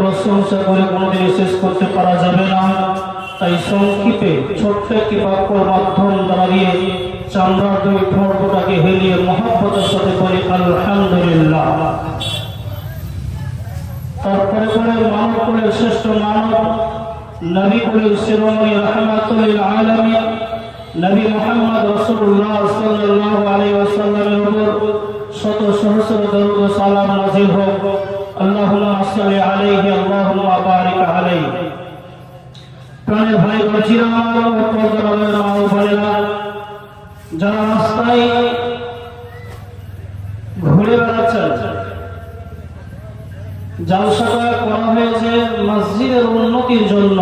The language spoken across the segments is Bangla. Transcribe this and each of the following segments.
প্রশংসা করে কোনোদিন শেষ করতে পারা যাবে না। তাই সংক্ষেপে ছোট্ট একটি বাক্যর মাধ্যম দাঁড়িয়ে চামড়ার দুই ঠোঁটটাকে হেলিয়ে মহব্বতের সাথে বলি আলহামদুলিল্লাহ। তারপরে মানব কুলের শ্রেষ্ঠ মানব, নবী কুলের শিরোমণি রাহমাতুল লিল আলামিন নবী মুহাম্মদ রাসূলুল্লাহ সাল্লাল্লাহু আলাইহি ওয়াসাল্লামের উপর শত সহস্র দরুদ ও সালাম নাযিল হোক। আল্লাহুম্মা সাল্লি আলাইহি আল্লাহুম্মা বারিক আলাইহি। প্রাণের ভাই বলছিলাম যারা রাস্তায় ঘুরে বেড়াচ্ছেন, জালসাটা করা হয়েছে মসজিদের উন্নতির জন্য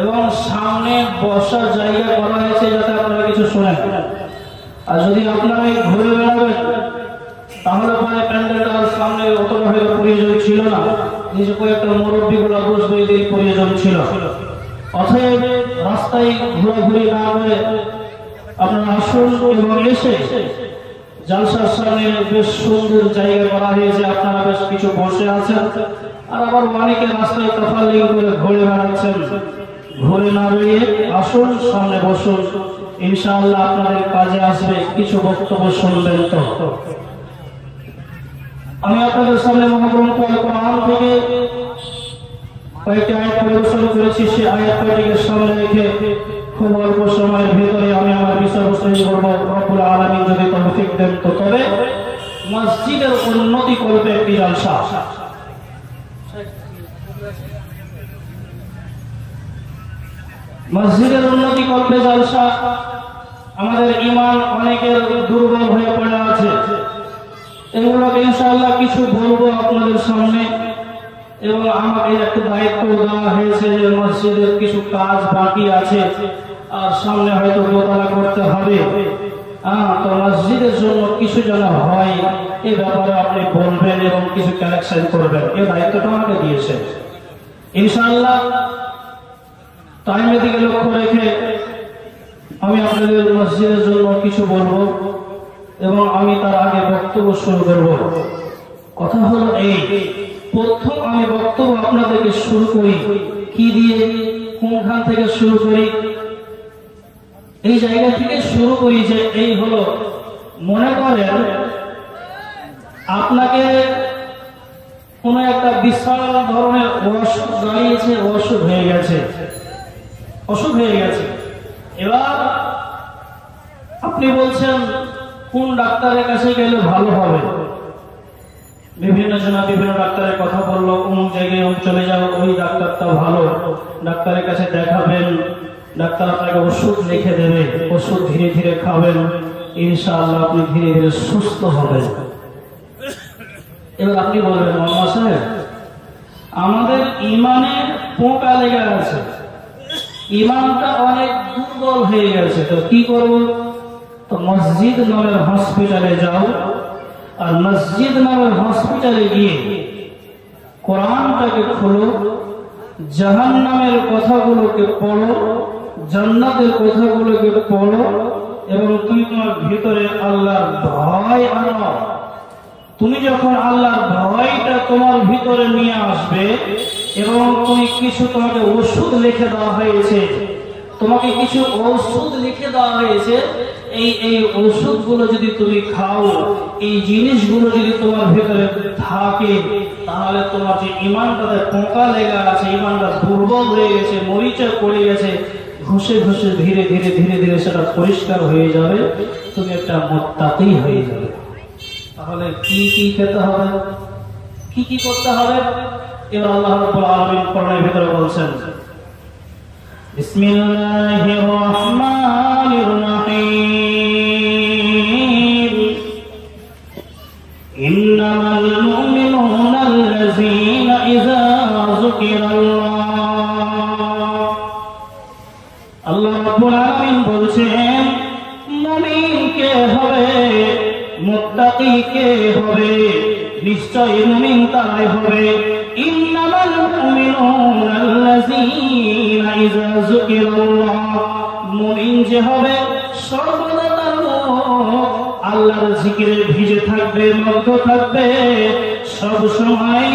এবং সামনে বসার জায়গা করা হয়েছে যাতে আপনারা কিছু শোনেন। আর যদি আপনারা ঘুরে বেড়াবেন তাহলে পরে প্যান্ডেলটার সামনে অতটা হয়তো প্রয়োজন ছিল না, নিজে কয়েকটা মুরব্বীগুলো বসবে এদের প্রয়োজন ছিল। অতএব রাস্তায় ঘোরাঘুরি না করে আপনারা আসুন এবং এসে জালসার সামনে বেশ সুন্দর জায়গা করা হয়েছে, আপনারা বেশ কিছু বসে আছেন। আর আবার অনেকে রাস্তায় কাফালিং করে ঘুরে বেড়াচ্ছেন, ঘুরে না বেরিয়ে আসুন সামনে বসুন, ইনশাআল্লাহ আপনাদের কাজে আসবে। কিছু বক্তব্য শুনবেন। তো আমি আপনাদের সামনে মহাগ্রন্থ আল কোরআন থেকে কয়েকটি আয়াত পরিবেশন করেছি। সেই আয়াত কয়েকটিকে সামনে রেখে খুব অল্প সময়ের ভেতরে আমি আমার বিষয়বস্তু করবো। রব্বুল আলামিন যদি তৌফিক দেন তো তবে মসজিদের উন্নতি করবে একটি জালসা। মসজিদের উন্নতি করবে জালসা। আমাদের ঈমান অনেকের দুর্বল হয়ে পড়ে আছে, এগুলোকে ইনশাআল্লাহ কিছু বলবো আপনাদের সামনে। এবং আমাকে একটা দায়িত্ব দেওয়া হয়েছে যে মসজিদের কিছু কাজ বাকি আছে আর সামনে হয়তো দোতলা করতে হবে। তো মসজিদের জন্য কিছু যেন হয় এই ব্যাপারে আপনি বলবেন এবং কিছু কালেকশন করবেন, এই দায়িত্বটা আমাকে দিয়েছে ইনশাআল্লাহ। টাইমের দিকে লক্ষ্য রেখে আমি আপনাদের মসজিদের জন্য কিছু বলবো এবং আমি তার আগে বক্তব্য শুরু করব। কথা হলো এই, প্রথম আমি বক্তব্য আপনাদেরকে শুরু করি কি দিয়ে, কোনখান থেকে শুরু করি? এই জায়গা থেকে শুরু করি যে এই হলো, মনে করেন আপনাকে কোন একটা বিশাল ধরনের অসুখ দাঁড়িয়েছে, অসুখ হয়ে গেছে। এবার আপনি বলছেন কোন ডাক্তারের কাছে গেলে ভালো হবে? বিভিন্ন জন বিভিন্ন ডাক্তারের কথা বললো, অমুক জায়গায় চলে যাও, ওই ডাক্তারটা ভালো, ডাক্তারের কাছে দেখাবেন, ডাক্তার আপনাকে ওষুধ লিখে দেবে, ওষুধ ধীরে ধীরে খাবেন, ইনশাআল্লাহ আপনি ধীরে ধীরে সুস্থ হবেন। এবার আপনি বলবেন মামা সাহেব আমাদের ইমানে পোকা লেগে আছে, ইমানটা অনেক দুর্বল হয়ে গেছে, তো কি করবো? তো মসজিদ নামের হসপিটালে যাও, আর মসজিদ নামের হসপিটালে গিয়ে কোরআনটাকে খোলো, জাহান্নামের কথাগুলোকে পড়ো, জান্নাতের কথাগুলোকে পড়ো এবং তুমি তোমার ভিতরে আল্লাহর ভয় আনো। তুমি যখন আল্লাহর ভয়টা তোমার ভিতরে নিয়ে আসবে এবং তুমি কিছু, তোমাকে ওষুধ লিখে দেওয়া হয়েছে, তোমাকে কিছু ওষুধ লিখে দেওয়া হয়েছে, এই ওষুধগুলো যদি তুমি খাও, এই জিনিসগুলো যদি তোমার ভিতরে থাকে, তাহলে তোমার যে ইমানটাতে পোকা লেগে আছে, ইমানটা দুর্বল হয়ে গেছে, মরিচা পড়ে গেছে, ঘষে ঘষে ধীরে ধীরে ধীরে ধীরে সেটা পরিষ্কার হয়ে যাবে, তুমি একটা মুত্তাকি হয়ে যাবে। তাহলে কি কি খেতে হবে, কি কি করতে হবে? এবার আল্লাহ রাব্বুল আলামিন কোরআনের ভিতরে বলছেন, বিসমিল্লাহির রাহমানির রাহিম, ইন্নামাল মুমিনুনা আল্লাযীনা ইযা যুকিরাল্লাহ। আল্লাহ রাব্বুল আলামিন বলছেন মুমিন কে হবে, মুত্তাকি কে হবে? নিশ্চয় মুমিন তারাই হবে। ইন্নামাল মুমিনুনা আল্লাযীনা ইযা যুকিরাল্লাহ, মুমিন যে হবে সর্বদা তার আল্লাহর জিকিরে ভিজে থাকবে, মগ্ন থাকবে, সব সময়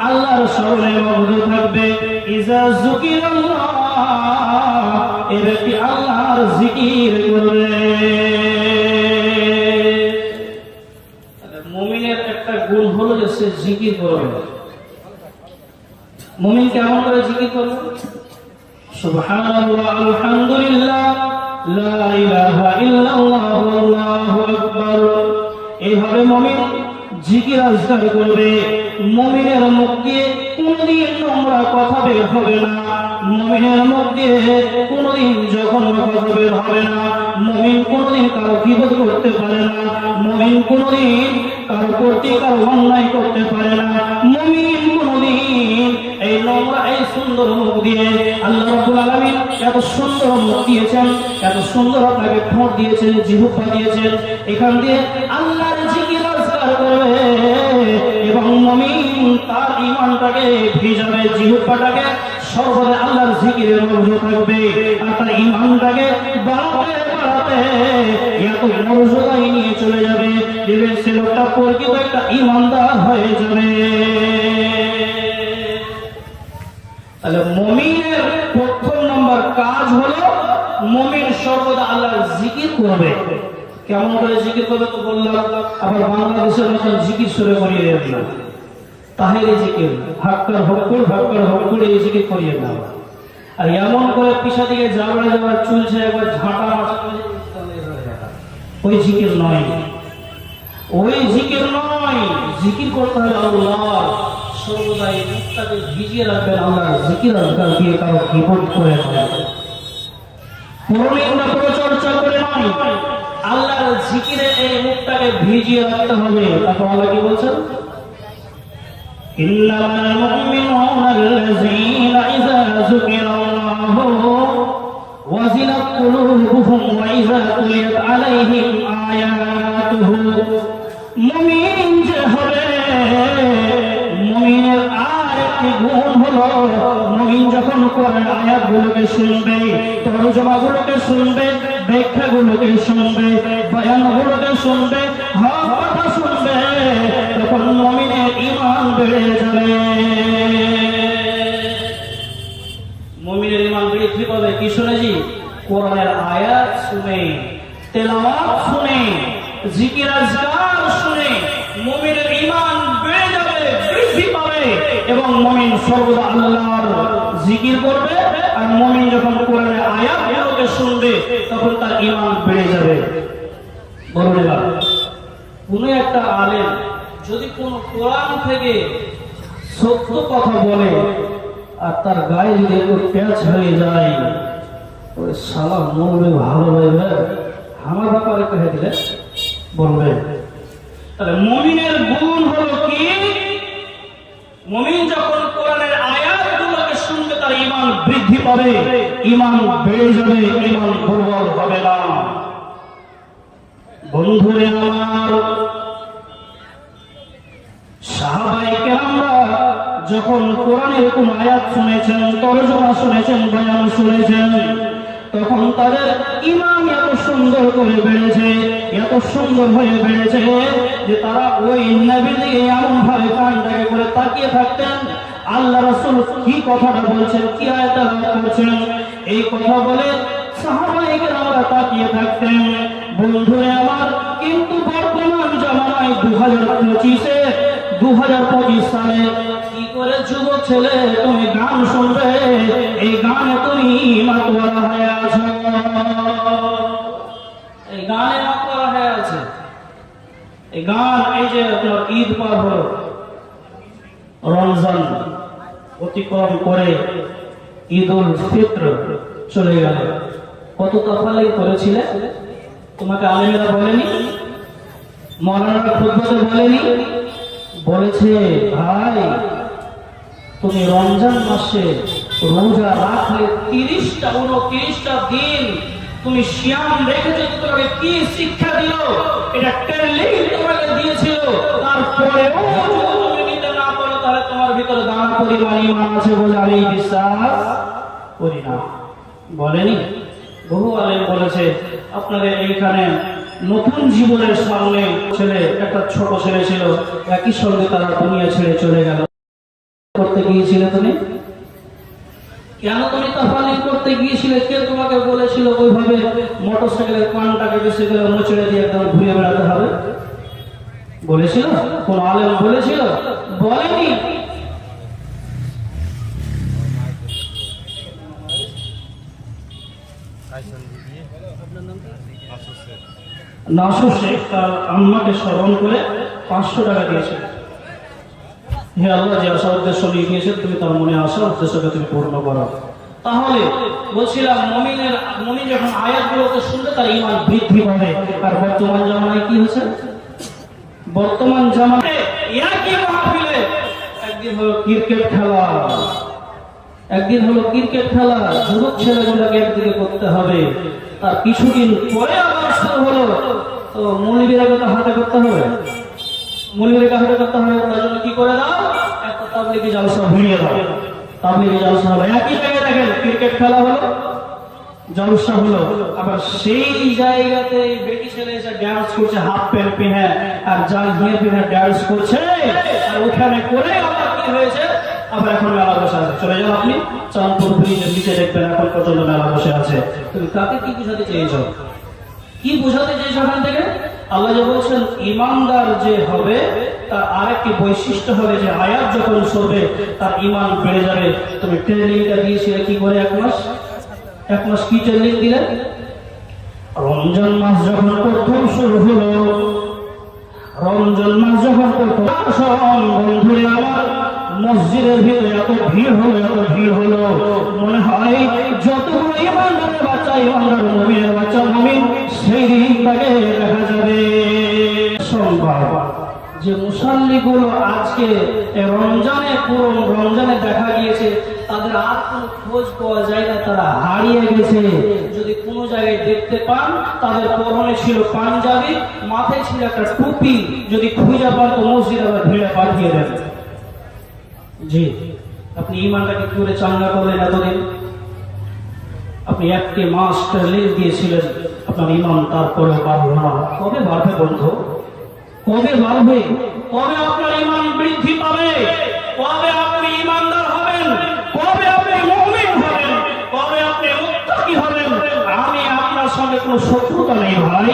আল্লাহর স্মরণে মগ্ন থাকবে। ইজা যুকিরাল্লাহ, এই ব্যক্তি আল্লাহর জিকির করবে। মুমিনের একটা গুণ হলো যে সে জিকির করবে। মুমিন কেমন করে জিকির করবে? সুবহানাল্লাহ, আলহামদুলিল্লাহ, লা ইলাহা ইল্লাল্লাহ, আল্লাহু আকবার। এইভাবে মুমিন জিকির আজকার করবে। মুমিনের মুখ দিয়ে কোনদিন নোংরা কথা বের হবে না। মুমিনের মুখ দিয়ে কোনদিন জঘন্য কথা বের হবে না। মুমিন কোনদিন কারো গীবত করতে পারে না। মুমিন কোনদিন কারো প্রতি কারো অন্যায় করতে পারে না। মুমিন কোনদিন এই নোংরা এই সুন্দর মুখ দিয়ে, আল্লাহ রাব্বুল আলামিন এত সুন্দর মুখ দিয়েছেন, এত সুন্দর আপনাকে ঠোঁট দিয়েছেন, জিহ্বা দিয়েছেন, এখান দিয়ে আল্লাহর জিকির আজকার করবে এবং মুমিন তার ঈমানটাকে ভিজাবে, জিহ্বাটাকে সর্বদা আল্লাহর জিকিরে মগ্ন থাকবে আর তার ঈমানটাকে বাড়াতে বাড়াতে এত মর্যাদায় নিয়ে চলে যাবে, দেখবেন সে লোকটা প্রকৃত একটা ঈমানদার হয়ে যাবে। তাহলে মুমিনের প্রথম নম্বর কাজ হলো মুমিন সর্বদা আল্লাহর জিকির করবে। কেমন করে জিকির করবে তো বললাম, আবার বাংলাদেশের মতন জিকির শুরু করিয়ে দেবেন না। তাহেরি জিকির, ভাক্কর হক্কুর এই জিকির করিয়ে দাও। আর এমন করে পিছা দিকে যাবার চুলছে একবার ঝাঁটা মাথা, ওই জিকির নয়, ওই জিকির নয়। জিকির করতে হবে আল্লাহ, সর্বদা এই মুখটাকে ভিজিয়ে রাখবেন আল্লাহর জিকির আজকাল দিয়ে, কারো বিপদ করে নয়, পরনিন্দা পরচর্চা করে নয়, আল্লাহর জিকিরে এই মুখটাকে ভিজিয়ে রাখতে হবে। তারপর আল্লাহ কি বলছেন? ইন্নামাল মুমিনুনা আল্লাযীনা ইযা যুকিরাল্লাহু ওয়াজিলাত কুলুবুহুম ওয়া ইযা তুলিয়াত আলাইহিম আয়াতুহু। মুমিন যে হবে, মুমিনের আরেকটি গুণ হলো মুমিন যখন কোরআনের আয়াতগুলোকে শুনবে, তরজমাগুলোকে শুনবে, ব্যাখ্যাগুলোকে শুনবে, বয়ানগুলোকে শুনবে, হক কথা শুনবে, তখন মুমিনের ঈমান বেড়ে যাবে। মুমিনের ঈমান বৃদ্ধি পাবে কি শুনেছি? কোরআনের আয়াত শুনে, তেলাওয়াত শুনে, জিকির আজকার শুনে মুমিনের ঈমান বেড়ে যাবে, বৃদ্ধি পাবে এবং মুমিন সর্বদা আল্লাহর জিকির করবে। আর মুমিন যখন কোরআনের আয়াতগুলোকে শুনবে তখন তার ঈমান বেড়ে যাবে। বলুন এবার, কোন একটা আলেম যদি কোন কোরআন থেকে সত্য কথা বলে আর তার গায়ে যদি একটু প্যাঁচ হয়ে যায়, ওই শালা মরবে ভালো লাগবে, আমার ব্যাপারে কে দিলে বলবে। তাহলে মুমিনের গুণ হলো কি? মুমিন যখন কোরআনের আয়াতগুলোকে শুনবে তার ঈমান বৃদ্ধি পাবে, ঈমান বেড়ে যাবে, ঈমান দুর্বল হবে না। বন্ধুরে আমার, সাহাবায়ে কেরামরা যখন কোরআনের কোন আয়াত শুনেছেন, তরজমা শুনেছেন, বয়ান শুনেছেন, তখন তাদের ঈমান এত সুন্দর করে বেড়েছে, এত সুন্দর হয়ে বেড়েছে যে তারা ওই নবীর দিকে এমন ভাবে কানটাকে করে তাকিয়ে থাকতেন, আল্লাহ রাসূল কি কথাটা বলছেন, কি আয়াত করছেন, এই কথা বলে সাহাবায়ে কেরামরা তাকিয়ে থাকতেন। বন্ধুরে আমার, কিন্তু বর্তমান জামানায় 2025 সালে কি করে যুবক ছেলে তুমি গান শুনবে? এই গানে তুমি মাতোয়ারা হয়ে আছো, এই গানে মাতোয়ারা হয়ে আছে। এই গান, এই যে আপনার ঈদ পার হলো, রমজান অতিক্রম করে ঈদুল ফিত্র চলে গেল, কত তফালি করেছিলে? তোমাকে আলেমেরা বলেনি? মৌলানারা খুতবাতে বলেনি? বলেছে, ভাই তুমি রমজান মাসে রোজা রাখলে 30টা দিন তুমি সিয়াম রেখেছো, তোমাকে কি শিক্ষা দিল? এটা ট্রেনিং তোমাকে দিয়েছিল, তারপরেও তুমি নিতে না পারো, তাহলে তোমার ভিতরে দানা পরিমাণ ঈমান আছে বলে আমি বিশ্বাস করি না। বলেনি? বহু আলেম বলেছে। আপনাদের এইখানে নতুন জীবনের সামনে ছেলে, একটা ছোট ছেলে ছিল, একই সঙ্গে তারা দুনিয়া ছেড়ে চলে গেল। গিয়েছিলে তুমি? কেন তুমি তাফালিক করতে গিয়েছিলে? কে তোমাকে বলেছিল ওইভাবে মোটরসাইকেলের কানটাকে বেশি করে মুচড়ে দিয়ে একদম ঘুরে বেড়াতে হবে? বলেছিল? কোন আলেম বলেছিল? বলেনি। নাসুর শেখ তার আম্মাকে স্মরণ করে 500 টাকা দিয়েছে। হে আল্লাহ, যে আশা উদ্দেশ্য নিয়ে গিয়েছে তুমি তার মনে আসা উদ্দেশ্যকে তুমি পূর্ণ করো। তাহলে বলছিলাম মুমিন যখন আয়াতগুলোকে শুনবে তার ঈমান বৃদ্ধি পাবে। আর বর্তমান জামানায় কি হচ্ছে? বর্তমান জামানায় একই মাহফিলে একদিন হলো ক্রিকেট খেলা, একদিন হলো ক্রিকেট খেলা, যুবক ছেলেগুলোকে একদিকে করতে হবে। আর কিছুদিন পরে আবার শুরু হলো, তো মৌলবীরাকে তো হাতে করতে হবে, মৌলবীরাকে হাতে করতে হবে। তার জন্য কি করে দাও? একটা তাবলীগি জলসা ভিড়িয়ে দাও, তাবলীগি জলসা হলো। একই জায়গায় দেখেন ক্রিকেট খেলা হলো, জলসা হলো, আবার সেই জায়গাতে বেটি ছেলে এসে ডান্স করছে, হাফ প্যান্ট পিনে আর জাঙ্গিয়ে পিনে ডান্স করছে। আর ওখানে করে আবার কি হয়েছে? আবার এখন মেলা বসে আছে। চলে যান আপনি চাঁদপুর ব্রিজের নিচে দেখবেন এখন পর্যন্ত মেলা বসে আছে। তুমি কাকে কি বোঝাতে চেয়েছ? কি বোঝাতে চেয়েছ ওখান থেকে? আল্লাহ যে বলছেন ইমানদার যে হবে তার আরেকটি বৈশিষ্ট্য হবে যে আয়াত যখন শুনবে তার ঈমান বেড়ে যাবে। তুমি ট্রেনিংটা দিয়েছিলে কি করে? 1 মাস কি ট্রেনিং দিলে? রমজান মাস যখন প্রথম শুরু হলো, রমজান মাস যখন প্রথম বন্ধুরে আমার মসজিদের ভিতরে এত ভিড় হলো, এত ভিড় হলো, মনে হয় যতগুলো ইমানদারের বাচ্চা, ইমানদার মুমিনের বাচ্চা মুমিন সেই দিন তাকে দেখা যাবে। সম্ভব যে মুসাল্লিগুলো আজকে রমজানে দেখা গিয়েছে তাদের আর কোনো খোঁজ পাওয়া যায় না, তারা হারিয়ে গেছে। যদি কোনো জায়গায় দেখতে পান তাদের পরনে ছিল পাঞ্জাবি, মাথায় ছিল একটা টুপি, যদি খুঁজে পান তো মসজিদ আবার ভিড়ে পাঠিয়ে দেন। জি, আপনি ইমানটাকে কি করে চাঙ্গা করলেন? এতদিন আপনি 1 মাস ট্রেনিং দিয়েছিলেন, আপনার ইমান তারপরে বাড়লো না। কবে বাড়বে বন্ধু? কবে বাড়বে? কবে আপনার ইমান বৃদ্ধি পাবে? কবে আপনি ইমানদার হবেন? কবে আপনি মুমিন হবেন? কবে আপনি মুত্তাকি হবেন? আমি আপনার সঙ্গে কোনো শত্রুতা নেই ভাই,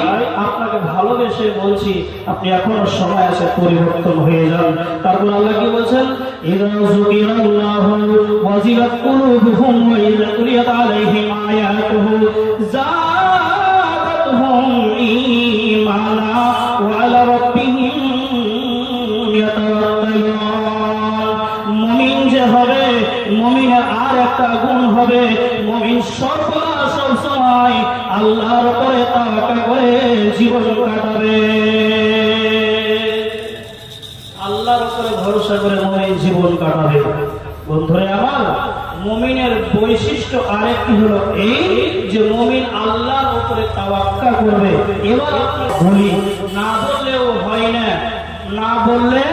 আপনাকে ভালোবেসে বলছি আপনি এখনো সময় আছে, পরিবর্তন হয়ে যান। তারপর আল্লাহ কি বলছেন? ইযা যুকিরাল্লাহু ওয়াজিলাত কুলুবুহুম ওয়া ইযা তুলিয়াত আলাইহিম আয়াতুহু যাদাতুহুম ঈমানা ওয়া আলা রাব্বিহিম ইয়াতাওয়াক্কালুন। মুমিন যে হবে, মুমিনের আর একটা গুণ হবে, মুমিন সর্বদা সবসময় আল্লাহর উপরে তাওয়াক্কুল করে জীবন কাটাবে। আল্লাহর উপরে ভরসা করে মুমিন জীবন কাটাবে। বন্ধুরা আমার, মুমিনের বৈশিষ্ট্য আরেকটি হলো এই যে মুমিন আল্লাহর উপরে তাওয়াক্কুল করবে। এবার বলি, না বললেও হয় না, না বললে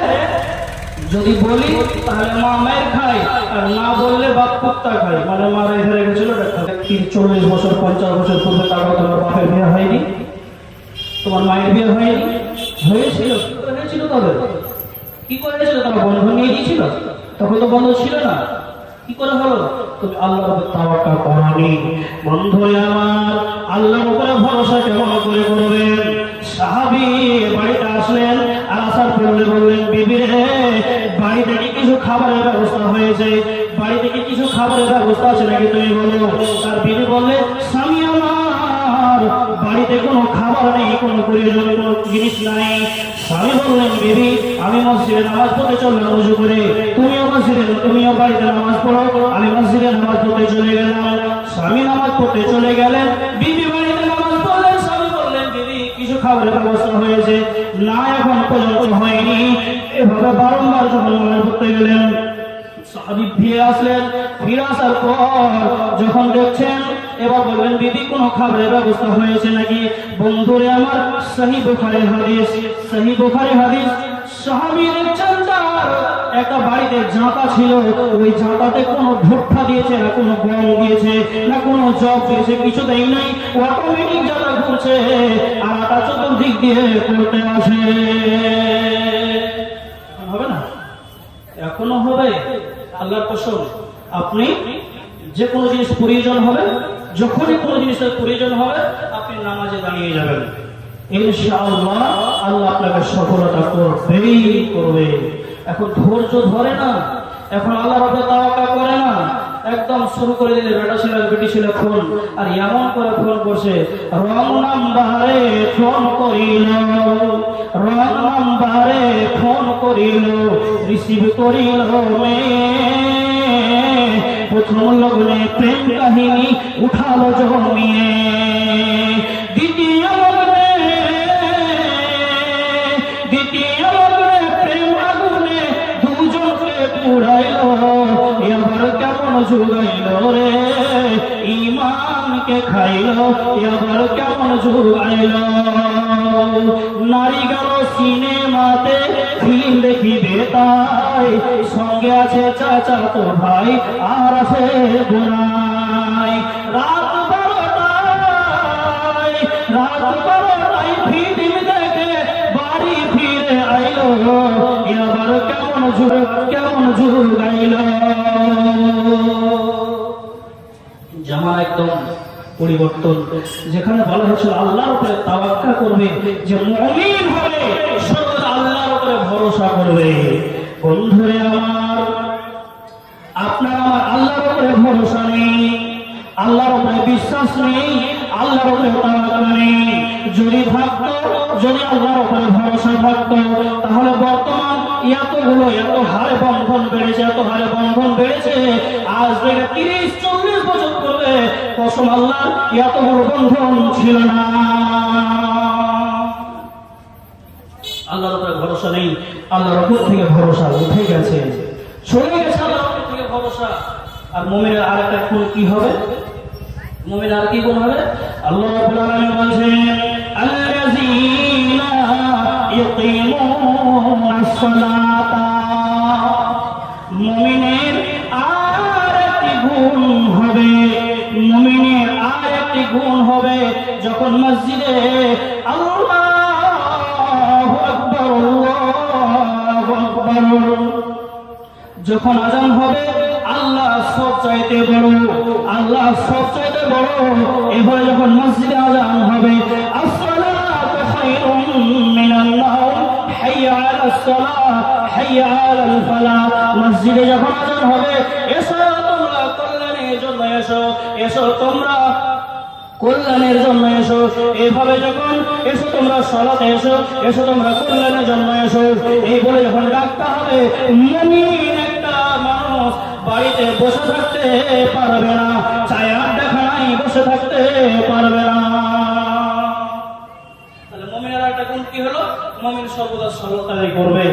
যদি বলি তাহলে মা মায়ের খায়, আর না বললে বাপ কুত্তা খায়। মানে মা রেখে গেছিল 40 বছর 50 বছর পূর্বে, তারপর তোমার বাপের বিয়ে হয়নি, তোমার মায়ের বিয়ে হয়নি, হয়েছিল? হয়েছিল তাদের কি করে হয়েছিল? তারা বন্ধ নিয়ে দিয়েছিল, তখন তো বন্ধ ছিল না। কি করে হলো? তুমি আল্লাহর উপর তাওয়াক্কুল করনি। বন্ধু আমার, আল্লাহর উপরে ভরসা কেমন করে করবেন? সাহাবী বাড়িতে আসলেন, আর আসার পরে বললেন, বিবি রে, বাড়ি থেকে কিছু খাবারের ব্যবস্থা হয়েছে, বাড়ি থেকে কিছু খাবারের ব্যবস্থা আছে নাকি তুমি বলো। তার বিবি বললে, স্বামী আমার বাড়িতে কোনো খাবার নেই, কোনো প্রয়োজন কোনো জিনিস নাই। স্বামী বললেন, বিবি আমি মসজিদে নামাজ পড়তে চললাম ওযু করে, তুমিও বাড়িতে নামাজ পড়ো, আমি মসজিদে নামাজ পড়তে চলে গেলাম। স্বামী নামাজ পড়তে চলে গেলেন, বিবি বাড়িতে নামাজ পড়লেন। স্বামী বললেন, বিবি কিছু খাবারের ব্যবস্থা হয়েছে না, এখন পর্যন্ত হয়নি। এভাবে বারংবার যখন নামাজ পড়তে গেলেন, সাহাবী ফিরে আসলেন। ফিরে আসার পর যখন দেখছেন, এবার বললেন, বিবি কোনো খাবারের ব্যবস্থা হয়েছে নাকি? বন্ধুরে আমার, সহিহ বুখারীর হাদিস, সহিহ বুখারীর হাদিস। সাহাবী দেখছেন তার একটা বাড়িতে জাঁতা ছিল, ওই জাঁতাতে কোনো ভুট্টা দিয়েছে না, কোনো গম দিয়েছে না, কোনো জব দিয়েছে, কিছু দেয় নাই। অটোমেটিক জাঁতা ঘুরছে আর আটা চতুর্দিক দিয়ে করতে আসে। হবে না? এখনো হবে? আল্লাহর কসম, আপনি যে কোনো জিনিস প্রয়োজন হবে, যখনই কোনো জিনিসের প্রয়োজন হবে, আপনি নামাজে দাঁড়িয়ে যাবেন, ইনশাআল্লাহ আল্লাহ আপনাকে সফলতা করবেই করবে। এখন ধৈর্য ধরে না, এখন আল্লাহর উপরে তাওয়াক্কুল করে না, একদম শুরু করে দিলে বেটা ছিল বেটি ছিল ফোন, আর এমন করে ফোন করছে, রং নাম্বারে ফোন করিল, রং নাম্বারে ফোন করিল, রিসিভ করিল প্রথম লগ্নে প্রেম কাহিনী উঠালো জমিয়ে, দ্বিতীয় লগ্নে প্রেম আগুনে দুজনকে পুড়াইল, এবার কেমন যুগাইল রে ইমানকে খাইল, এবার কেমন যুগাইল। নারী গেল সিনেমাতে ফিল্ম দেখিবে তাই, সঙ্গে আছে চাচা তো ভাই আর আছে বোনাই, রাত 12টায় ফিল্ম দেখে বাড়ি ফিরে আইল, এবার কেমন যুগ গাইল। জামানা একদম পরিবর্তন। যেখানে বলা হয়েছিল আল্লাহর উপরে তাওয়াক্কুল করবে, যে মুমিন হবে সর্বদা আল্লাহর উপরে ভরসা করবে। বন্ধুরে আমার, আপনার আমার আল্লাহর উপরে ভরসা নেই, আল্লাহর উপরে বিশ্বাস নেই, আল্লাহর উপরে তাওয়াক্কুল নেই। যদি থাকতো, যদি আল্লাহর উপরে ভরসা থাকতো, তাহলে বর্তমান এত হারে বন্ধন বেড়েছে, এত হারে বন্ধন বেড়েছে, আজ থেকে 30-40 বছর পূর্বে কসম আল্লাহ এত বড় বন্ধন ছিল না। আল্লাহর উপরে ভরসা নেই, আল্লাহর উপর থেকে ভরসা উঠে গেছে, চলে গেছে আল্লাহর উপর থেকে ভরসা। আর মুমিনের আরেকটা গুণ কি হবে? মুমিনের আর কি গুণ হবে? আল্লাহ রাব্বুল আলামিন বলেন, আল্লাযীনা ইয়ুকিমুনাস সালাতা। মুমিনের আরেকটি গুণ হবে, মুমিনের আরেকটি গুণ হবে, যখন মসজিদে আল্লাহু আকবার, আল্লাহু আকবার যখন আযান হবে, আল্লাহ সবচাইতে বড়, আল্লাহ সবচাইতে বড়, এভাবে যখন মসজিদে আযান হবে, আসসালাতু খায়রুম মিনান নাওম, হাইয়া আলাস সালাহ, হাইয়া আলাল ফালাহ। মসজিদে যখন আযান হবে, এসো তোমরা কল্যাণের জন্য এসো, এসো তোমরা কল্যাণের জন্য এসো। এইভাবে যখন এসো তোমরা সালাতে এসো, এসো তোমরা কল্যাণের জন্য এসো, এই বলে যখন ডাকতে হবে, মুমিন একটা মানুষ বাড়িতে বসে থাকতে পারবে না, ছায়ার দেখানায় বসে থাকতে পারবে না। তাহলে মুমিনের একটা গুণ কি হলো? মুমিন সর্বদা সালাত করবে।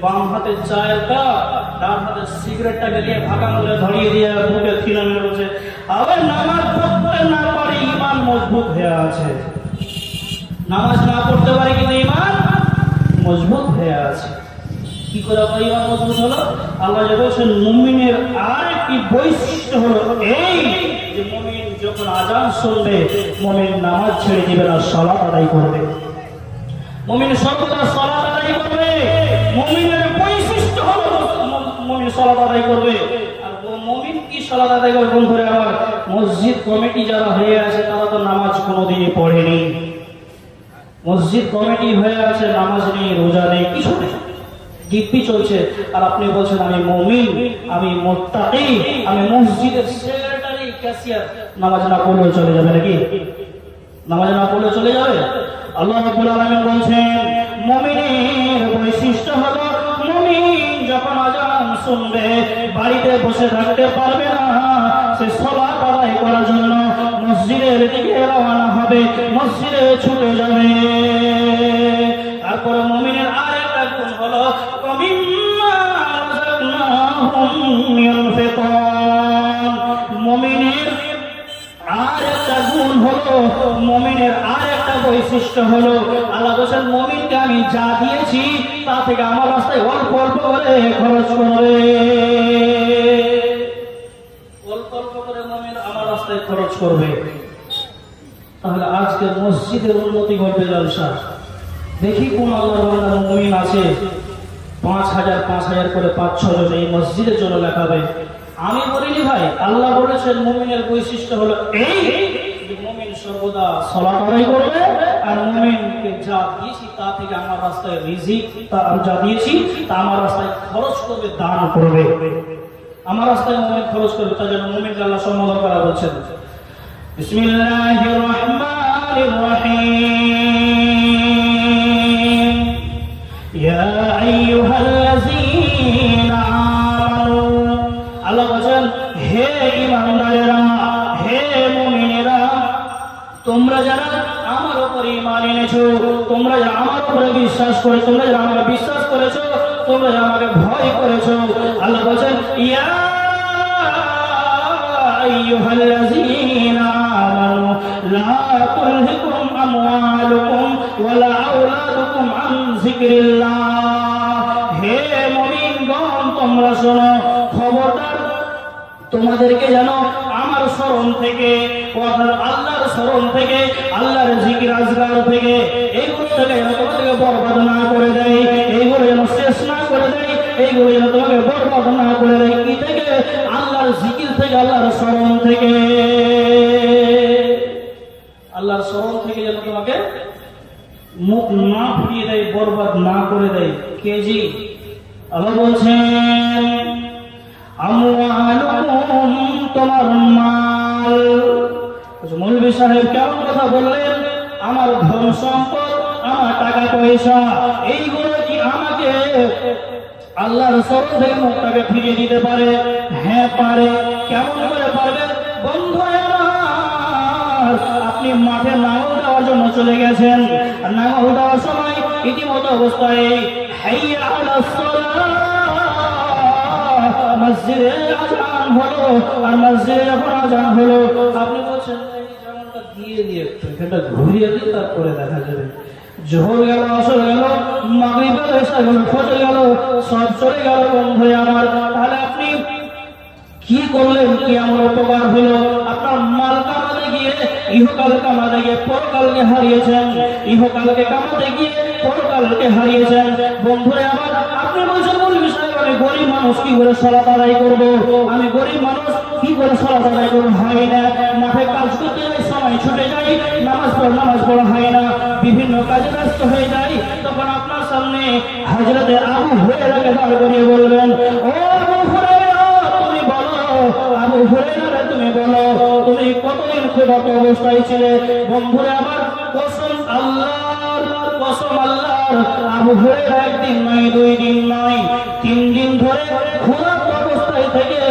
বাম হাতে চায়ের কাপ, ডান হাতে সিগারেটটাকে নিয়ে ভাগা মুখে ধরিয়ে দিয়ে মুখে খিলা মেরেছে, আবার নামাজ পড়তে না পারে, ঈমান মজবুত হয়ে আছে। নামাজ না পড়তে পারে কিন্তু ঈমান মজবুত হয়ে আছে। কি করে আমার ঈমান মজবুত হলো? আল্লাহ যে বলেছেন মুমিনের আরেকটি বৈশিষ্ট্য হলো এই, যে মুমিন যখন আযান শুনবে, মুমিন নামাজ ছেড়ে দিবে না, সালাত আদায় করবে। মুমিন সর্বদা সালাত আদায় করবে। মুমিনের বৈশিষ্ট্য হলো মুমিন সালাত আদায় করবে। আর মুমিন কি সালাত আদায় করবে? বন্ধুরা আমার, মসজিদ কমিটি যারা হয়ে আছে তারা তো নামাজ কোনোদিনই পড়েনি। মসজিদ কমিটি হয়ে আছে, নামাজ নেই, রোজা নেই, কিছু নেই, দিব্যি চলছে। আর আপনি বলছেন আমি মুমিন, আমি মুত্তাকি, আমি মসজিদের সেক্রেটারি, ক্যাশিয়ার। নামাজ না পড়লেও চলে যাবে নাকি? নামাজ না পড়লে চলে যাবে? আল্লাহ রাব্বুল আলামিন বলেন, মুমিনের বৈশিষ্ট্য হলো মুমিন যখন আযান শুনবে, বাড়িতে বসে থাকতে পারবে না, সে সালাত আদায় করার জন্য মসজিদের দিকে রওনা হবে, মসজিদে ছুটে যাবে। তারপরে মুমিনের আরেকটা গুণ হলো ওয়ামিম্মা রাযাকনাহুম ইউনফিকুন। মুমিনের আরেকটা গুণ হলো, মুমিনের আরেকটা বৈশিষ্ট্য হলো, আল্লাহ বলেন মুমিনকে আমি যা দিয়েছি তা থেকে আমার রাস্তায় অল্প অল্প করে খরচ করবে। অল্প অল্প করে মুমিন আমার রাস্তায় খরচ করবে। তাহলে আজকে মসজিদের উন্নতি করবে জলসা। দেখি কোন আল্লাহর বান্দা মুমিন আছে 5,000 করে 5-6 জন এই মসজিদের জন্য লেখাবে। আমি বলিনি ভাই, আল্লাহ বলেছেন মুমিনের বৈশিষ্ট্য হলো এই যে মুমিন সর্বদা সালাত আদায় করবে, আর মুমিনকে যা দিয়েছি তা থেকে আমার রাস্তায় রিজিক, তা আমি যা দিয়েছি তা আমার রাস্তায় খরচ করবে, দান করবে। আমার রাস্তায় মুমিন খরচ করবে, তার জন্য মুমিনকে আল্লাহ সম্বোধন করা বলছেন। বিসমিল্লাহির রহমানির রহিম। ইয়া আইয়ুহাল্লাযীনা আমানু, আল্লাহ বলেন হে ঈমানদারেরা, হে মুমিনেরা, তোমরা যারা আমার উপরে ঈমান এনেছো, তোমরা যারা আমার উপরে বিশ্বাস করে, তোমরা যারা আমাকে বিশ্বাস করেছো, তোমরা যারা আমাকে ভয় করেছো, আল্লাহ বলেন ইয়া আইয়ুহাল্লাযীনা আমানু লা তুলহিকুম আমওয়ালুকুম ওয়ালা আওলাদুকুম আন যিকরিল্লাহ। হে মুমিনগণ, তোমরা শোনো, খবরদার তোমাদেরকে যেন আমার স্মরণ থেকে, আল্লাহর স্মরণ থেকে, আল্লাহর জিকির আজকার থেকে, এইগুলো থেকে যেন তোমাদেরকে বরবাদ না করে দেয়, এইগুলো যেন শেষ না করে দেয়, এইগুলো যেন তোমাকে বরবাদ না করে দেয়। কি থেকে? আল্লাহর জিকির থেকে, আল্লাহর স্মরণ থেকে, আল্লাহর স্মরণ থেকে যেন তোমাকে মুখ না ফিরিয়ে দেয়, বরবাদ না করে দেয়। কেজি আল্লাহ বলছেন আমওয়ালুকুম, তোমার মাল। মৌলভী সাহেব কেমন কথা বললেন? আমার ধন সম্পদ, আমার টাকা পয়সা, এইগুলো কি আমাকে আল্লাহর স্মরণ থেকে মুখটাকে ফিরিয়ে দিতে পারে? হ্যাঁ পারে। কেমন করে পারবে? বন্ধু আমার, আপনি মাঠে নাঙল দেওয়ার জন্য চলে গেছেন, আর নাঙল দেওয়ার সময় ইতিমধ্যে অবস্থায় হাইয়া আলাস সালাহ, মসজিদে আজান হলো, আর মসজিদে যখন আজান হলো আপনি বলছেন যেমনটা দিয়ে দিয়ে এটা ঘুরিয়ে দিয়ে তারপরে দেখা যাবে। জোহর গেল, আসর গেল, মাগরিব গেল, এশা গেল, ফজর গেল, সব চলে গেল বন্ধু আমার। তাহলে আপনি কি করলেন? কি আমার উপকার হলো? আপনার মাল কামাতে গিয়ে ইহকাল কামাতে গিয়ে পরকালকে হারিয়েছেন, ইহকালকে কামাতে গিয়ে পরকালকে হারিয়েছেন। বন্ধুরে আমার, আপনি বলছেন মৌলভী সাহেব আমি গরিব মানুষ, কি করে সালাত আদায় করবো? আমি গরিব মানুষ, কি করে সালাত আদায় করবো? হয় না। মাঠে কাজ করতে যাই, সময় ছুটে যাই, নামাজ পড়া হয় না, বিভিন্ন কাজে ব্যস্ত হয়ে যাই। তখন আপনার সামনে হযরতে আবু হুরায়রাকে দাঁড় করিয়ে বলবেন, ও আবু হুরায়রা, তুমি বলো, আবু হুরায়রা তুমি বলো, তুমি কতদিন ক্ষুধার্ত অবস্থায় ছিলে? বন্ধুরে আমার, কসম আল্লাহর, কসম আল্লাহর, আবু হুরায়রা একদিন নয়, 2 দিন নয়, 3 দিন ধরে ক্ষুধার্ত অবস্থায় থেকে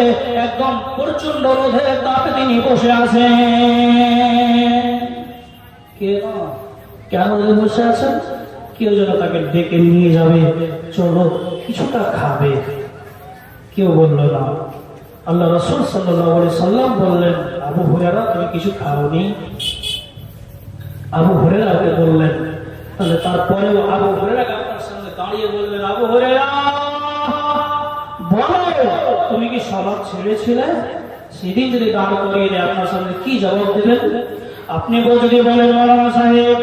একদম প্রচন্ড রোদের তাপে তিনি বসে আছেন। কেন বসে আছেন? কেউ যেন তাকে ডেকে নিয়ে যাবে, চলো কিছুটা খাবে। কেউ বলল না। আল্লাহ রাসূল সাল্লাল্লাহু আলাইহি সাল্লাম বললেন, আবু হুরায়রা তুমি কিছু খাওনি? আবু হুরায়রাকে বললেন। তাহলে তারপরেও আবু হুরায়রা আপনার সামনে দাঁড়িয়ে বললেন, আবু হুরায়রা বলো, তুমি কি সালাত ছেড়েছিলে? সেদিন যদি দাঁড় করিয়ে দেয় আপনার সামনে কি জবাব দেবেন? আপনি যদি বলেন মাওলানা সাহেব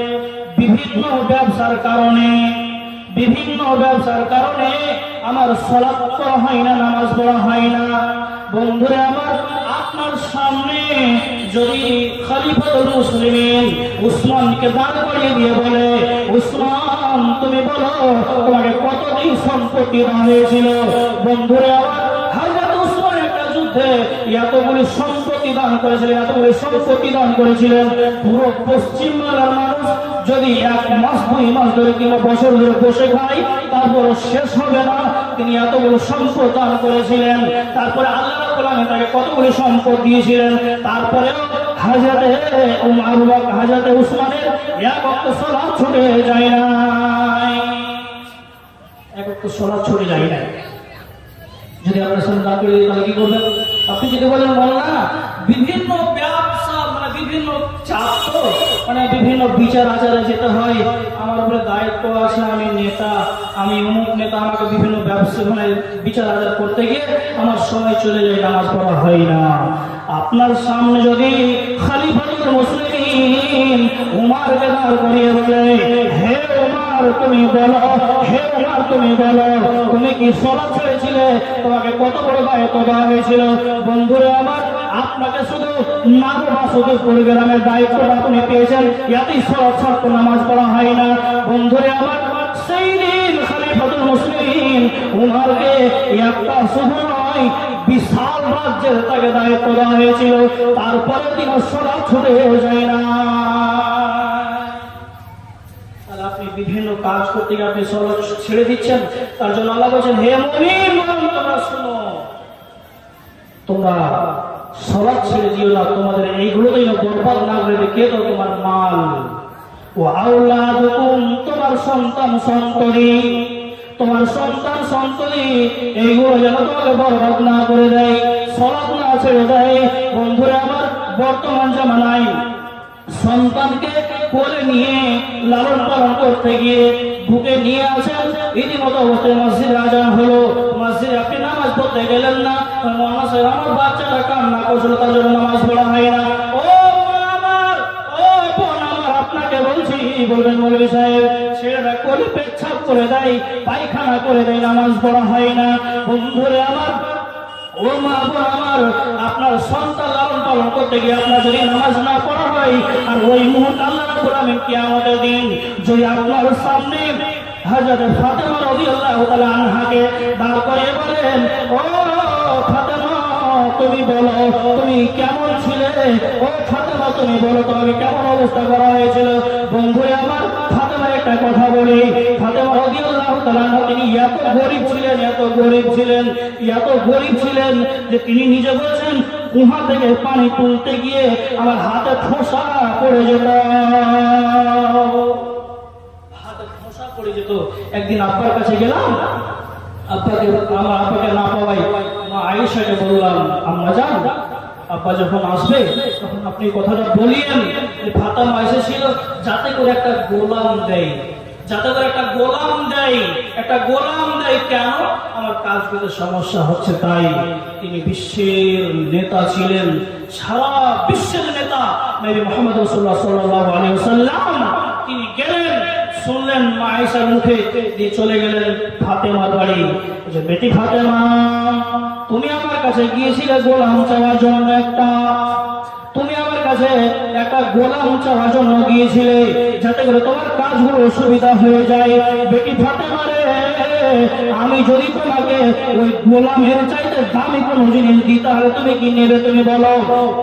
বিভিন্ন ব্যবসার কারণে আমার সালাত পড়া হয় না, নামাজ পড়া হয় না। বন্ধুরা আমার, আপনার সামনে যদি খলিফাতুল মুসলিমিন উসমানকে দাঁড় করিয়ে দিয়ে বলে, উসমান তুমি বলো তোমাকে কতদিন সম্পত্তি দান হয়েছিল? বন্ধুরা আমার, হযরত উসমান একটা যুদ্ধে এতগুলি সম্পত্তি দান করেছিলেন, এতগুলি সম্পত্তি দান করেছিলেন। পুরো পশ্চিম বাংলার মানুষ যদি 1 মাস 2 মাস ধরে কিংবা বছর ধরে বসে খায়, তারপর শেষ হবে না। তিনি এতগুলো সম্পদ দান করেছিলেন। তারপরে আল্লাহ রাব্বুল আলামিন তাকে কতগুলি সম্পদ দিয়েছিলেন। তারপরেও হযরতে উসমানের এক ওয়াক্ত সালাত ছুটে যায় না, এক ওয়াক্ত সালাত ছুটে যায় না। যদি আপনার সামনে দাঁড় করে তাহলে কি করবেন? আপনি যদি বলেন না বিভিন্ন ব্যবসা বিভিন্ন চাপ, তো বিভিন্ন বিচার আচারে যেতে হয়, আমার উপরে দায়িত্ব আছে, আমি নেতা, আমি অমুক নেতা, আমাকে বিভিন্ন ব্যবসা বিচার আচার করতে গিয়ে আমার সময় চলে যায়, নামাজ পড়া হয় না। আপনার সামনে যদি খলিফাতুল মুসলিমিন উমরকে দাঁড় করিয়ে বলে, হে উমর তুমি বলো, হে উমর তুমি বলো, তুমি কি সালাত ছেড়েছিলে? তোমাকে কত বড় দায়িত্ব দেওয়া হয়েছিল? বন্ধুরে আমার, আপনাকে শুধু নাগবা শুধু পরিগ্রামের দায়িত্বটা আপনি পেয়েছেন, এতেই সালাত ছাড়তো, নামাজ পড়া হয় না। বন্ধুরে আমার, সেই দিন খলিফাতুল মুসলিমিন উমরকে একটা শুধু নয়, বিশাল রাজ্যের তাকে দায়িত্ব দেওয়া হয়েছিল, তারপরে তিনি সালাত ছুটে যায় না। আপনি বিভিন্ন কাজ করতে গিয়ে আপনি সালাত ছেড়ে দিচ্ছেন, তার জন্য আল্লাহ বলেছেন, হে মুমিন তোমরা শুনো, তোমরা সালাত ছেড়ে দিও না, তোমাদের এইগুলোই বরবাদ না করে কে তো তোমার মাল ও আওলাদুকুম, তোমার সন্তান সন্ততি, তোমার সন্তান সন্ততি এইগুলো যেন তোমাকে বরবাদ না করে দেয়, সালাত না ছেড়ে দেয়। বন্ধুরা আমার, বর্তমান জামানায় সন্তানকে কোলে নিয়ে লালন পালন করতে গিয়ে বুকে নিয়ে আসেন, রীতিমতো অবস্থায় মসজিদে আজান হলো, মসজিদে আপনি নামাজ পড়তে গেলেন না, মনে হয় আমার বাচ্চাটা কান্না করছিল, তার জন্য নামাজ পড়া হয় না। ও আমার, ও বোন আমার, আপনাকে বলছি, বলবেন মৌলভী সাহেব ছেলেরা কোলে পেচ্ছাপ করে দেয়, পায়খানা করে দেয়, নামাজ পড়া হয় না। বন্ধুরে আমার, ও মা বোন আমার, আপনার সন্তান লালন পালন করতে গিয়ে আপনার যদি নামাজ না পড়া হয়, আর ওই মুহূর্তে আল্লাহ রাব্বুল আলামিন কিয়ামতের দিন যদি আপনার সামনে হযরত ফাতেমা রাদিয়াল্লাহু তাআলা আনহাকে দাঁড় করিয়ে বলেন, ও ফাতেমা তুমি বলো তুমি কেমন ছিলে, ও ফাতেমা তুমি বলো তোমাকে কেমন অবস্থা করা হয়েছিল? বন্ধুরা আমার, ফাতেমার একটা কথা বলি, ফাতেমা রাদিয়াল্লাহু তাআলা আনহা তিনি এত গরীব ছিলেন, এত গরীব ছিলেন, এত গরীব ছিলেন যে তিনি নিজে বলেছেন, কুহা থেকে পানি তুলতে গিয়ে আমার হাতে ঠোসা পড়ে যেত, হাতে ঠোসা পড়ে যেত। একদিন আব্বার কাছে গেলাম, আব্বাকে আমার আব্বাকে না পাওয়াই মা আয়েশাকে বললাম, আম্মা জান, আব্বা যখন আসবে তখন আপনি কথাটা বলিয়েন যে ফাতেমা এসেছিল যাতে করে একটা গোলাম দেয়, যাতে করে একটা গোলাম দেয়, একটা গোলাম দেয়। কেন? আমার কাজ করতে সমস্যা হচ্ছে তাই। তিনি বিশ্বের নেতা ছিলেন, সারা বিশ্বের নেতা নবী মুহাম্মদ রাসূলুল্লাহ সাল্লাল্লাহু আলাইহি ওয়াসাল্লাম। তিনি গেলেন, শুনলেন মা আয়েশার মুখে, দিয়ে চলে গেলেন ফাতেমার বাড়ি। যে বেটি ফাতেমা, তুমি আমার কাছে গিয়েছিলে গোলাম চাওয়ার জন্য, তুমি আমার কাছে একটা গোলাম চাওয়ার জন্য গিয়েছিলে যাতে করে তোমার কাজগুলো সুবিধা হয়ে যায়। বেটি ফাতেমা রে, আমি যদি তোমাকে ওই গোলামের চাইতে দামি কোনো জিনিস দিই তাহলে তুমি কি নেবে? তুমি বলো।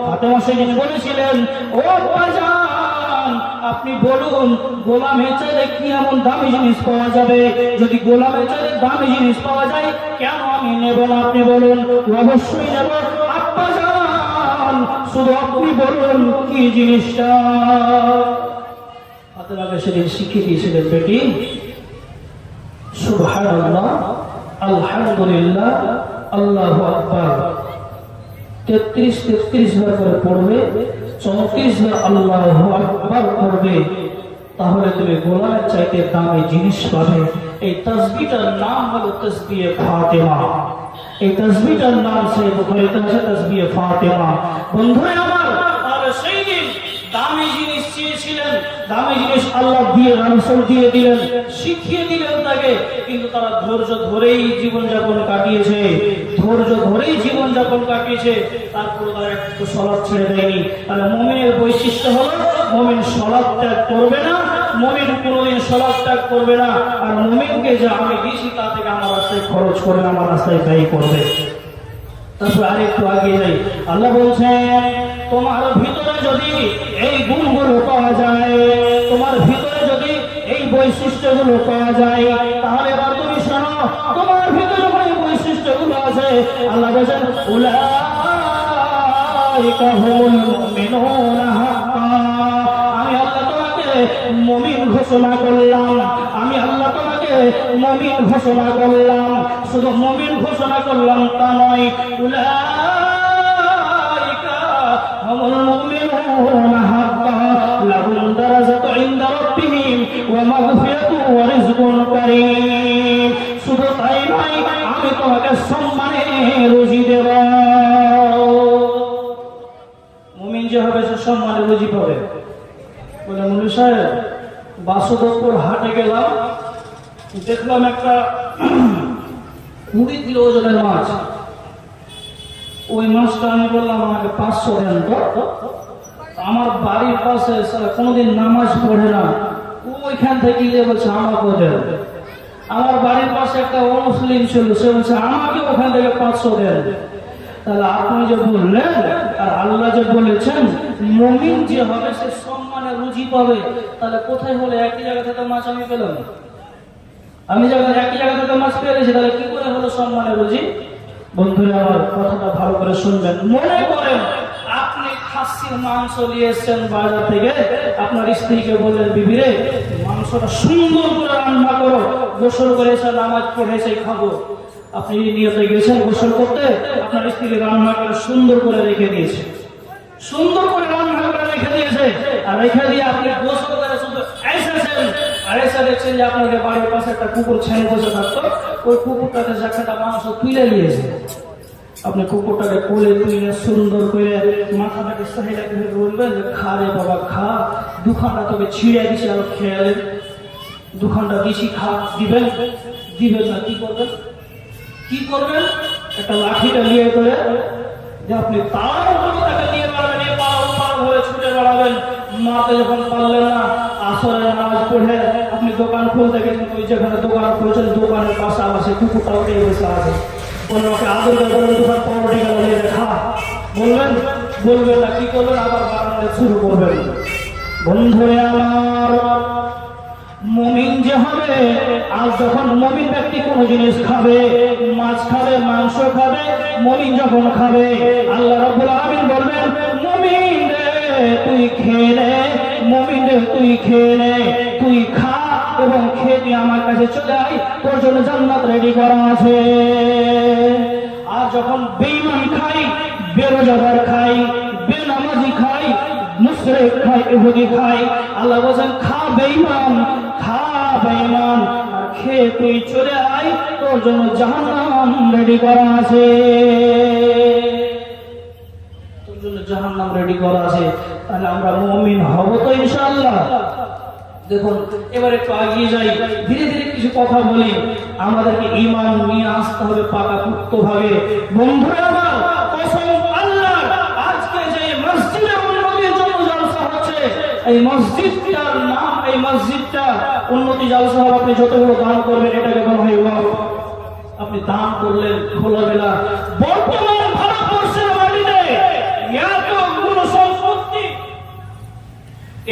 ফাতেমা সেদিন বলেছিলেন, ও বাজান, আপনি বলুন গোলামের চাইতে কি এমন দামি জিনিস পাওয়া যাবে? যদি গোলামের চাইতে দামি জিনিস পাওয়া যায় কেন আমি নেব না? আপনি বলুন। অবশ্যই নেব আব্বা জান, শুধু আপনি বলুন কি জিনিসটা। ফাতেমাকে সেদিন শিখিয়ে দিয়েছিলেন, বেটি সুবহানাল্লাহ, আলহামদুলিল্লাহ, আল্লাহু আকবার 33 বার করে পড়বে, 34 বার আল্লাহু আকবার করবে, তাহলে তুমি গোলামের চাইতে দামি জিনিস পাবে। এই তাসবিহটার নাম হলো তাসবিহ ফাতেমা। এই তাসবিহটার নাম সেই বুখারীতে আছে, তাসবিহ ফাতেমা। বন্ধুরা আমার, তাহলে সেই দিন দামি জিনিস চেয়েছিলেন, দামি জিনিস আল্লাহ দিয়ে রাসূল দিয়ে দিলেন, শিখিয়ে দিলেন তাকে, কিন্তু তারা ধৈর্য ধরেই জীবনযাপন কাটিয়েছে, ধৈর্য ধরেই জীবনযাপন কাটিয়েছে, তারপরে তারা একটু সালাত ছেড়ে দেয়নি। তাহলে মুমিনের বৈশিষ্ট্য হলো মুমিন সালাত ত্যাগ করবে না, মুমিন কোনোদিন সালাত ত্যাগ করবে না, আর মুমিনকে যা আমি দিয়েছি তা থেকে আমার রাস্তায় খরচ করবে, আমার রাস্তায় ব্যয় করবে। তারপর আরেকটু আগে যাই, আল্লাহ বলছেন, তোমার ভিতরে যদি এই গুণগুলো পাওয়া যায়, তোমার ভিতরে যদি এই বৈশিষ্ট্যগুলো পাওয়া যায়, তাহলে এবার তুমি শোনো, তোমার ভিতরে এই বৈশিষ্ট্যগুলো আছে, আল্লাহ বলছেন, উলাইকা হুমুল মুমিনুনা হাক্কান। আমি আল্লাহ তোমাকে মুমিন ঘোষণা করলাম, আমি আল্লাহ তোমাকে মুমিন ঘোষণা করলাম। শুধু মুমিন ঘোষণা করলাম তা নয়, উলাইকা হুমুল মুমিনুনা হাক্কান লাহুম দারাজাতুন ইনদা রাব্বিহিম ওয়া মাগফিরাতুন ওয়া রিজকুন কারীম। শুধু তাই নয়, আমি তোমাকে সম্মানে রুজি দেব। যে হবে সে সম্মানে রুজি পাবে। বলে মুনি সাহেব, বাসুদেবপুর হাটে গেলাম, দেখলাম একটা 20 কিলো ওজনের মাছ। ওই মাছটা আমি বললাম আমাকে 500 দেন তো। আমার বাড়ির পাশে কোনোদিন নামাজ পড়ে না, ওইখান থেকে বলছে আমাকে দেন। আমার বাড়ির পাশে একটা অমুসলিম ছিল, সে বলছে আমাকে ওখান থেকে 500 দেন। তাহলে আপনি যে বললেন আর আল্লাহ যে বলেছেন মুমিন যে হবে সে সম্মানে রুজি পাবে, তাহলে কোথায় হলে একই জায়গা থেকে মাছ আমি পেলাম? আমি যখন একই জায়গা থেকে মাছ পেয়েছি, তাহলে কি করে হলো সম্মানে রুজি? বন্ধুরা আমার কথাটা ভালো করে শুনবেন। মনে করেন আপনি খাসির মাংস নিয়ে এসেছেন বাজার থেকে, আপনার স্ত্রীকে বললেন বিবিরে মাংসটা সুন্দর করে রান্না করো, গোসল করে এসে নামাজ পড়ে এসে খাবো। আপনি নিয়তে গেছেন গোসল করতে, আপনার স্ত্রী রান্না করে সুন্দর করে রেখে দিয়েছে, সুন্দর করে রান্না করে রেখে দিয়েছে। আর রেখে দিয়ে আপনি গোসল করে শুধু এসেছেন, আর এসে দেখছেন যে আপনাদের বাড়ির পাশে একটা কুকুর ছেড়ে বসে থাকতো, ওই কুকুরটাকে একটা মাংস তুলে নিয়েছে। আপনি কুকুরটাকে কোলে তুলে সুন্দর করে মাথাটাকে সাহিদাকে বলবেন যে খা রে বাবা খা, দুখানটা তোকে ছিঁড়ে দিছি আর খেয়ালেন, দুখানটা দিছি খা। দিবেন? দিবেন না, কি করবেন? কি করবেন? একটা লাঠিটা নিয়ে করে যে আপনি তার তাকে নিয়ে বেড়াবেন, পার হয়ে ছুটে বেড়াবেন। মাতে যখন পারলেন না, আসরে নামাজ পড়ে আপনি দোকান খুলতে গেছেন, ওই যেখানে দোকান খুলেছেন দোকানের পাশে আছে কুকুরটা উঠে বসে আছে, ওকে আদর করে দোকান পাউরুটি গেলে খা বলবেন? বলবেন না, কি করবেন? আবার বাড়ানো শুরু করবেন। বন্ধুরে আমার, মুমিন যে হবে, আর যখন মুমিন ব্যক্তি কোনো জিনিস খাবে, মাছ খাবে, মাংস খাবে, মুমিন যখন খাবে, আল্লাহ রাব্বুল আলামিন বলবেন মুমিন রে তুই খেয়ে নে, মুমিন রে তুই খেয়ে নে, তুই খা এবং খেয়ে দিয়ে আমার কাছে চলে আয়, তোর জন্য জান্নাত রেডি করা আছে। আর যখন বেঈমান খাই, বেরোজগার খাই, বেনামাজি খাই, মুশরিক খাই, ইহুদি খাই, আল্লাহ বলেন খা বেঈমান, খা বেঈমান, আর খেয়ে তুই চলে আয়, তোর জন্য জাহান্নাম রেডি করা আছে, তোর জন্য জাহান্নাম রেডি করা আছে। তাহলে আমরা মুমিন হব তো ইনশাআল্লাহ। দেখুন এবার একটু এগিয়ে যাই, ধীরে ধীরে কিছু কথা বলি। আমাদেরকে ঈমান নিয়ে আসতে হবে পাকাপোক্ত ভাবে। বন্ধুরা আমার, কসম আল্লাহ, আজকে যে মসজিদে উন্নতির জন্য জলসা হচ্ছে, এই মসজিদটার নাম, এই মসজিদটা উন্নতি জলসা হবে। আপনি যতগুলো দান করবেন এটাকে বলা হয় ওয়াকফ। আপনি দান করলেন খোলামেলা। বর্তমান ভারতবর্ষের মাটিতে এতগুলো সম্পত্তি,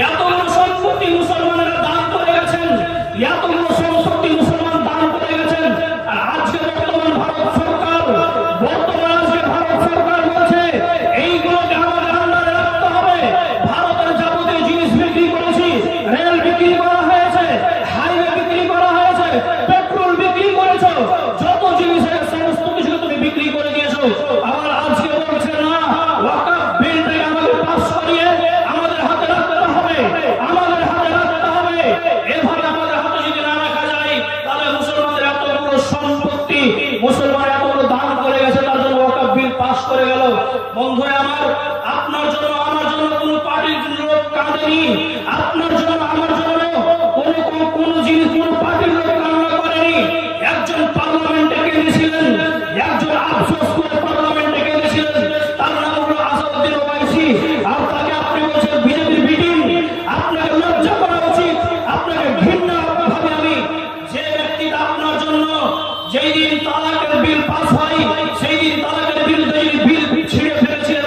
এতগুলো সম্পত্তি মুসলমানেরা দান করে গেছেন, এতগুলো সম্পত্তি মুসলমান দান করে গেছেন। আর আজকে বর্তমান ভারত সরকার বলছে এইগুলোকে আমাদের আন্ডারে রাখতে হবে। ভারতের যাবতীয় জিনিস বিক্রি করেছি, রেল বিক্রি করা হয়েছে, হাইওয়ে বিক্রি করা হয়েছে, পেট্রোল বিক্রি করেছো, যত জিনিস সমস্ত কিছু তুমি বিক্রি করে দিয়েছো। আবার আজকে বলছে না, ওয়াকফ বিলটাকে আমাদের পাস করিয়ে আমাদের হাতে রাখতে হবে, আমাদের হাতে রাখতে হবে। এভাবে আমাদের হাতে যদি না রাখা যায়, তাহলে মুসলমানদের এতগুলো সম্পত্তি, মুসলমান এতগুলো দান করে গেছে, তার জন্য ওয়াকফ বিল পাস করে গেল। বন্ধুরা আমার, আপনার জন্য আমার জন্য কোন পার্টির লোক কাঁদেনি, আপনার জন্য আমার জন্য কোন জিনিস কোন পার্টির লোক কান্না করেনি। একজন পার্লামেন্টে কেঁদেছিলেন, একজন আফসোস করে পার্লামেন্টে কেঁদেছিলেন, তার নাম হলো আসাদুদ্দিন ওয়াইসি। আর তাকে আপনি বলছেন বিজেপির বিটিং, আপনাকে লজ্জা করা উচিত, আপনাকে ঘৃণা ভাবে। আমি যে ব্যক্তিটা আপনার জন্য যেই দিন তালাকের বিল পাস হয়, সেই দিন তালাকের বিরুদ্ধে বিল ছিঁড়ে ফেলেছিলেন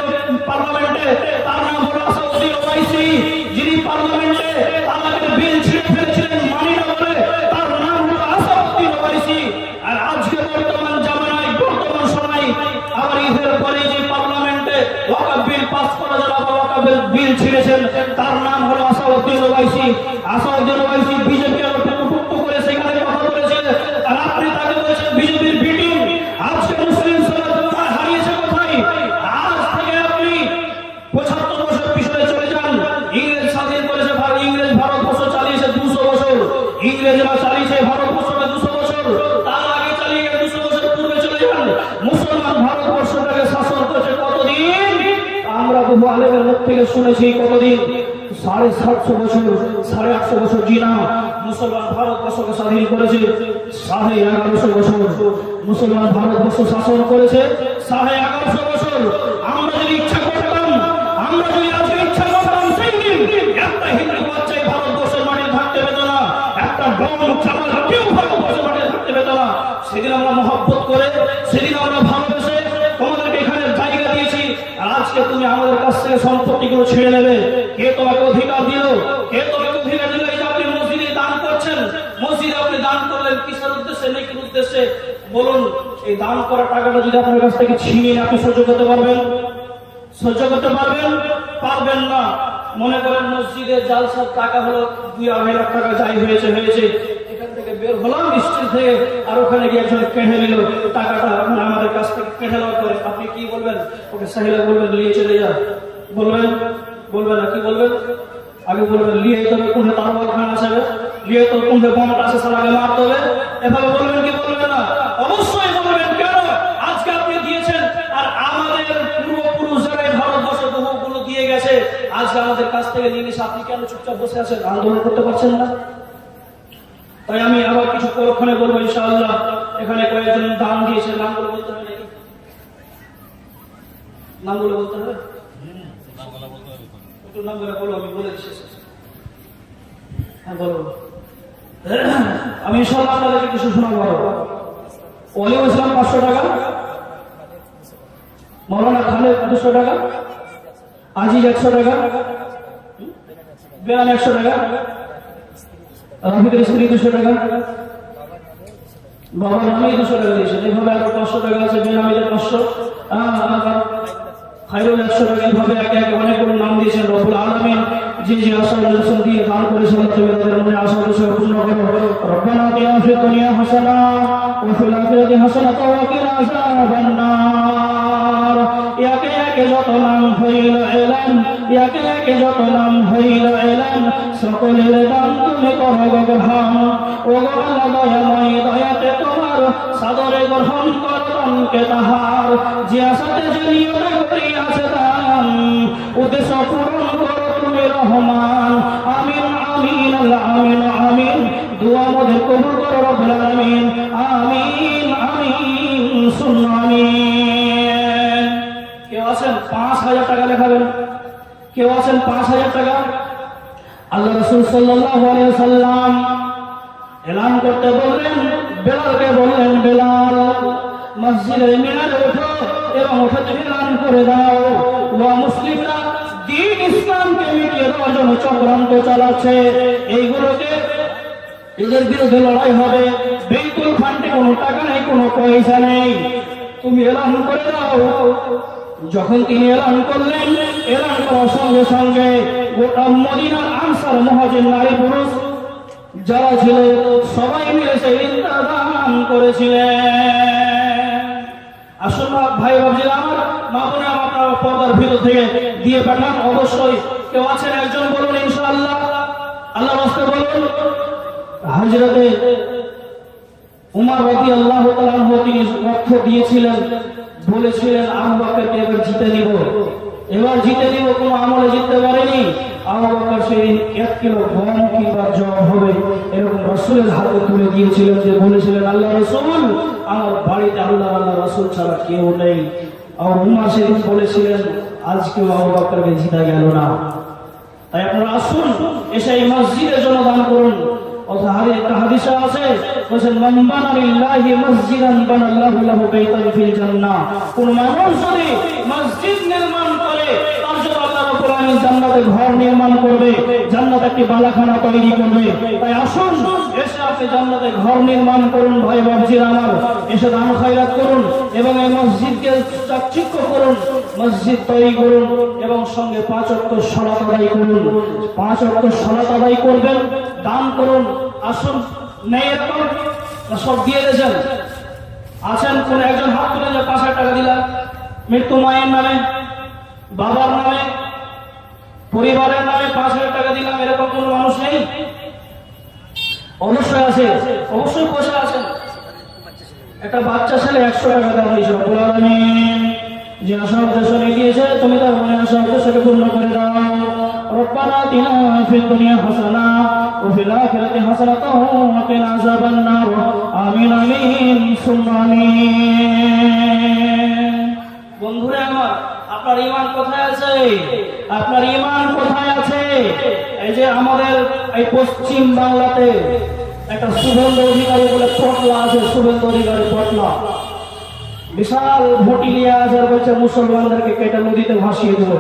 পার্লামেন্টে, তার নাম হলো আসাদুদ্দিন ওয়াইসি। যিনি পার্লামেন্টে তালাকের বিল ছিঁড়ে ফেলেছিলেন মানি না বলে, তার নাম হলো আসাদুদ্দিন ওয়াইসি। আর আজকে বর্তমান জামানায়, বর্তমান সময়, আবার ঈদের পরে যে পার্লামেন্টে ওয়াকফ বিল পাস করা যাবে, ওয়াকফ বিল ছিঁড়েছেন, তার নাম হলো আসাদুদ্দিন ওয়াইসি। আসাদুদ্দিন ওয়াইসি বিজেপি টুকটুক করে সেখানে কথা বলেছে, আর আপনি তাকে বলছেন বিজেপির বিটিং। আজকে মুসলিম সমাজ হারিয়েছে কোথায়? আজ থেকে আপনি 75 বছর পিছনে চলে যান। ইংরেজ স্বাধীন করেছে, ইংরেজ ভারতবর্ষ চালিয়েছে 200 বছর, ইংরেজরা চালিয়েছে ভারতবর্ষকে 200 বছর, তার আগে চালিয়ে 200 বছর পূর্বে চলে যান। মুসলমান ভারতবর্ষটাকে শাসন করেছে কতদিন? আমরা বহু আলেমের মুখ থেকে শুনেছি কতদিন 750 বছর 850 বছর জিনা মুসলমান ভারতবর্ষকে স্বাধীন করেছে। 1150 বছর মুসলমান ভারতবর্ষ শাসন করেছে। 1150 বছর আমরা যদি ইচ্ছা করতাম, আমরা যদি আজকে ইচ্ছা করতাম, সেই দিন একটা হিন্দু বাচ্চাই ভারতবর্ষের মাটিতে থাকতে পেত না, একটা ডন চামাল কেউ ভারতবর্ষের মাটিতে থাকতে পেত না। সেদিন আমরা মহব্বত করে, সেদিন আমরা ভালোবেসে তোমাদেরকে এখানে জায়গা দিয়েছি। আর আজকে তুমি আমাদের কাছ থেকে সম্পত্তিগুলো ছেড়ে নেবে। কে তোমাকে অধিকার দিল? কে তোমাকে অধিকার দিল? এই যে আপনি মসজিদে দান করছেন, মসজিদে আপনি দান করলেন কিসের উদ্দেশ্যে, নেকির উদ্দেশ্যে? বলুন, এই দান করা টাকাটা যদি আপনার কাছ থেকে ছিনিয়ে আপনি সহ্য করতে পারবেন? সহ্য করতে পারবেন? পারবেন না। মনে করেন মসজিদে জালসার টাকা হলো 2-2.5 লাখ টাকা, যাই হয়েছে হয়েছে, এখান থেকে বের হলাম স্ট্রিট থেকে, আর ওখানে গিয়ে একজন কেঁদে নিল টাকাটা আমাদের কাছ থেকে কেঁদে নেওয়ার পরে আপনি কি বলবেন? ওকে সাহিলা বলবেন নিয়ে চলে যা, বলবেন? বলবেন না? কি বলবেন? আগে বলবেন লিয়ে তবে কোনটা তারপর খান আসবে, লিয়ে তো কোনটা বোমটা আসে সালাকে মারতে হবে, এভাবে বলবেন কি বলবেন না? অবশ্যই বলবেন। কেন? আজকে আপনি দিয়েছেন, আর আমাদের পূর্বপুরুষ যারা এই ভারতবর্ষে বহুগুলো দিয়ে গেছে, আজকে আমাদের কাছ থেকে নিয়ে নিয়ে আপনি কেন চুপচাপ বসে আছেন? আন্দোলন করতে পারছেন না? তাই আমি আবার কিছু পরক্ষণে বলবো ইনশাআল্লাহ। এখানে কয়েকজন দান দিয়েছে, নামগুলো বলতে হবে নাকি? নামগুলো বলতে হবে? একটু নামগুলো বলো, আমি বলে দিচ্ছি। হ্যাঁ বলো। আমি ইনশাআল্লাহ আপনাদেরকে কিছু শোনাবো। ওয়ালিউল ইসলাম 500 টাকা, মৌলানা খালেদ 200 টাকা, আজিজ 100 টাকা, বেয়ান 100 টাকা, রাফিকের স্ত্রী 200 টাকা, বাবার নামে 200 টাকা দিয়েছেন। এইভাবে আরো 500 টাকা আছে, বেনামিদের 500, খায়রুল 100 টাকা। এইভাবে একে একে অনেকগুলো নাম দিয়েছেন রব্বুল আলামিন। যে যে আশা দর্শন দিয়ে দান করেছেন, তুমি তাদের মনে আশা দর্শন পূর্ণ করো। রব্বানা আতিনা ফিদ দুনিয়া হাসানা ওয়া ফিল আখিরাতি হাসানাতাও ওয়া কিনা আযাবান নার। একে একে যত নাম হইল এলান, একে একে যত নাম হইল এলান, সকলের দান তুমি করো গো গ্রহণ। ও গো আল্লাহ দয়াময়, দয়াতে তোমার সাদরে গ্রহণ করো দানকে তাহার। যে আশাতে যে নিয়মে করিয়াছে দান, উদ্দেশ্য পূরণ করো তুমি রহমান। আমিন আমিন আল্লাহ আমিন আমিন। দুয়া মোদের কবুল করো রব্বুল আলামিন। আমিন আমিন সুন্নাহ আমিন। কেউ আছেন 5000 টাকা লেখাবেন? কেউ আছেন 5000 টাকা? আল্লাহ রাসূল সাল্লাল্লাহু আলাইহি ওয়াসাল্লাম এলান করতে বললেন, বেলালকে বললেন, বেলাল মসজিদের মিনারে ওঠো এবং উঠে এলান করে দাও, ও মুসলিমরা দ্বীন ইসলামকে মিটিয়ে দেওয়ার জন্য চক্রান্ত চালাচ্ছে, এইগুলোকে এদের বিরুদ্ধে লড়াই হবে। বাইতুল ফান্ডে কোনো টাকা নেই, কোনো পয়সা নেই, তুমি এলান করে দাও। যখন তিনি এলান করলেন, এলান করার সঙ্গে সঙ্গে গোটা মদিনার আনসার মুহাজির নারী পুরুষ যারা ছিল সবাই মিলে সেই ঋণটা দান করেছিলেন। আসুন ভাই ভাবছিলাম আমার মা বোনে, আপনারা পর্দার ভিতর থেকে দিয়ে পাঠান অবশ্যই। কেউ আছেন একজন বলুন ইনশাআল্লাহ, আল্লাহ রাস্তায় বলুন। হযরতে উমর রাদিয়াল্লাহু তাআলা আনহু তিনি অর্থ দিয়েছিলেন, বলেছিলেন আবু বকরকে এবার জিতে নিব, এবার জিতে নিব। কোনো আমলে জিততে পারেনি। আবু বকর সেই 1 কিলো গম কিংবা জব হবে এরকম রাসূলের হাতে তুলে দিয়েছিলেন, যে বলেছিলেন আল্লাহ রাসূল আমার বাড়িতে আল্লাহ রাসূল ছাড়া কেউ নেই। আর উমর সেদিন বলেছিলেন আজকেও আবু বকরকে জিতা গেল না। তাই আপনারা আসুন, এসে এই মসজিদের জন্য দান করুন। একটা হাদিসে আছে, বলেন মান বানা লিল্লাহি মসজিদান বানাল্লাহু লাহু বাইতান ফিল জান্নাহ। কোন মানুষ যদি মসজিদ নির্মাণ করে, তার জন্য আল্লাহ রাব্বুল আলামিন জান্নাতে ঘর নির্মাণ করবে, জান্নাতে একটি বালাখানা তৈরি করবে। তাই আসুন, এসে আপনি জান্নাতে ঘর নির্মাণ করুন ভাই বাবজিরা আমার, এসে দান খয়রাত করুন এবং এই মসজিদকে চাকচিক্য করুন, মসজিদ তৈরি করুন এবং সঙ্গে 5 ওয়াক্ত সালাত আদায় করুন। 5 ওয়াক্ত সালাত আদায় করবেন, দান করুন। আসুন, নেই এরকম সব দিয়ে দিয়েছেন? আছেন কোন একজন হাত তুলে যে 5,000 টাকা দিলাম মৃত্যু মায়ের নামে, বাবার নামে, পরিবারের নামে 5,000 টাকা দিলাম, এরকম কোন মানুষ নেই? অবশ্যই আছে, অবশ্যই বসে আছেন। একটা বাচ্চা ছেলে 100 টাকা দেওয়া হয়েছিল। রব্বুল আলামিন যে আশা উদ্দেশ্য নিয়ে দিয়েছে, তুমি তার মনে আশা উদ্দেশ্যকে পূর্ণ করে দাও। ربنا آتنا في الدنيا حسنة وفي الآخرة حسنة وقنا عذاب النار آمين آمين ثم آمين বন্ধুরা আমার আপনার ঈমান কোথায় আছে আপনার ঈমান কোথায় আছে এই যে আমাদের এই পশ্চিম বাংলাতে একটা শুভেন্দু অধিকারী বলে পটলা আছে শুভেন্দু অধিকারী পটলা বিশাল ভোটিলিয়া আছে বলছে মুসলমানদেরকে কেটে নদীতে ভাসিয়ে দেব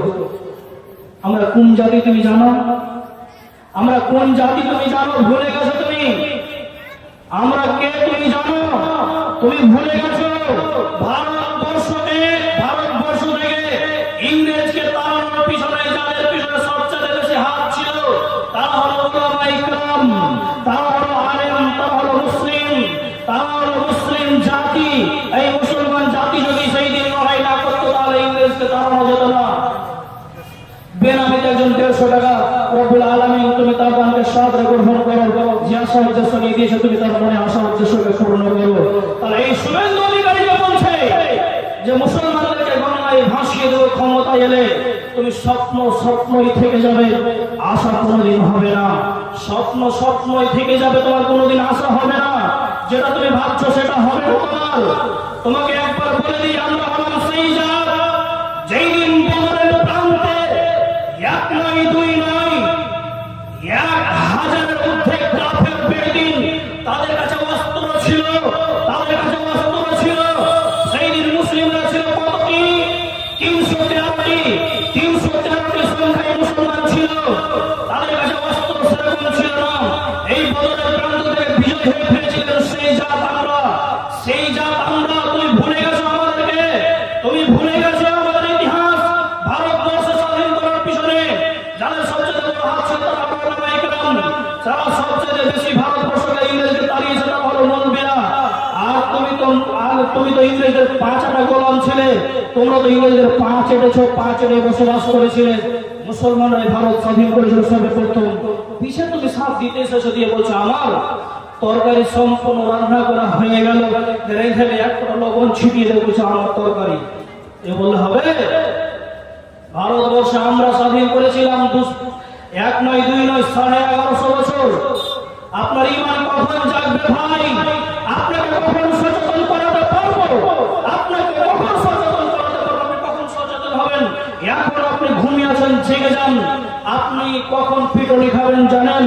আমরা কোন জাতি তুমি জানো আমরা কোন জাতি তুমি জানো ভুলে গেছো তুমি আমরা কে তুমি জানো তুমি ভুলে গেছো ভারতবর্ষ থেকে ইংরেজকে তাড়ানোর পিছনে যাদের পিছনে সবচেয়ে বেশি হাত ছিল তারা হলো উলামায়ে কেরাম তারা হলো আলেম তারা হলো মুসলিম জাতি এই মুসলমান জাতি যদি সেই দিন লড়াই না করতো তাহলে ইংরেজকে তাড়ানো যেত না বেনামিতে একজন 150 টাকা রব্বুল আলামিন তুমি তার দানকে সাদরে গ্রহণ করো যে আশা উদ্দেশ্য নিয়ে দিয়েছে তুমি তার মনে আশা উদ্দেশ্যকে পূর্ণ করো তাহলে এই শুভেন্দু অধিকারী বলছে যে মুসলমানদেরকে গঙ্গায় ভাসিয়ে দেওয়ার ক্ষমতা এলে তুমি স্বপ্নই থেকে যাবে আশা কোনোদিন হবে না স্বপ্নই থেকে যাবে তোমার কোনোদিন আশা হবে না যেটা তুমি ভাবছো সেটা হবে না তোমাকে একবার বলে দিই আমরা হলাম সেই জাত যেই দিন বদরের প্রান্তে এক নয় দুই নয় 1000-এর ঊর্ধ্বে কাফের বেদিন তাদের কাছে অস্ত্র ছিল সেই দিন মুসলিমরা ছিল কতটি 313টি সংখ্যায় মুসলমান ছিল তাদের কাছে অস্ত্র সেরকম ছিল না এই বদরের প্রান্ত থেকে বিজয় হয়ে ফিরেছিলেন সেই জাত আমরা তুমি ভুলে গেছো আমাদেরকে তুমি ভুলে গেছো আমাদের ইতিহাস ভারতবর্ষ স্বাধীন করার পিছনে যাদের সবচেয়ে বড় হাত ছিল তারা উলামায়ে কেরাম যারা সবচেয়ে বেশি ভারতবর্ষকে ইংরেজকে তাড়িয়েছে তারা হলো মৌলবীরা আর তুমি তো ইংরেজদের 5টা গোলাম ছিলে তোমরা তো ইংরেজদের 5 এটেছো 5 এটে বসবাস করেছিলে মুসলমানরা ভারত স্বাধীন করেছিল সর্বপ্রথম পিছে তুমি সাথ দিতে এসেছো দিয়ে বলছো আমার তরকারি সম্পূর্ণ রান্না করা হয়ে গেল রেখে একটা লবণ ছিটিয়ে দেবো বলছো আমার তরকারি এ বললে হবে ভারতবর্ষে আমরা স্বাধীন করেছিলাম 1 নয় 2 নয় 1150 বছর আপনার ঈমান কখন জাগবে ভাই আপনাকে কখন সচেতন করাতে পারবো আপনাকে কখন সচেতন করাতে পারবো আপনি কখন সচেতন হবেন এখন আপনি ঘুমিয়ে আছেন জেগে যান আপনি কখন পিটুনি খাবেন জানেন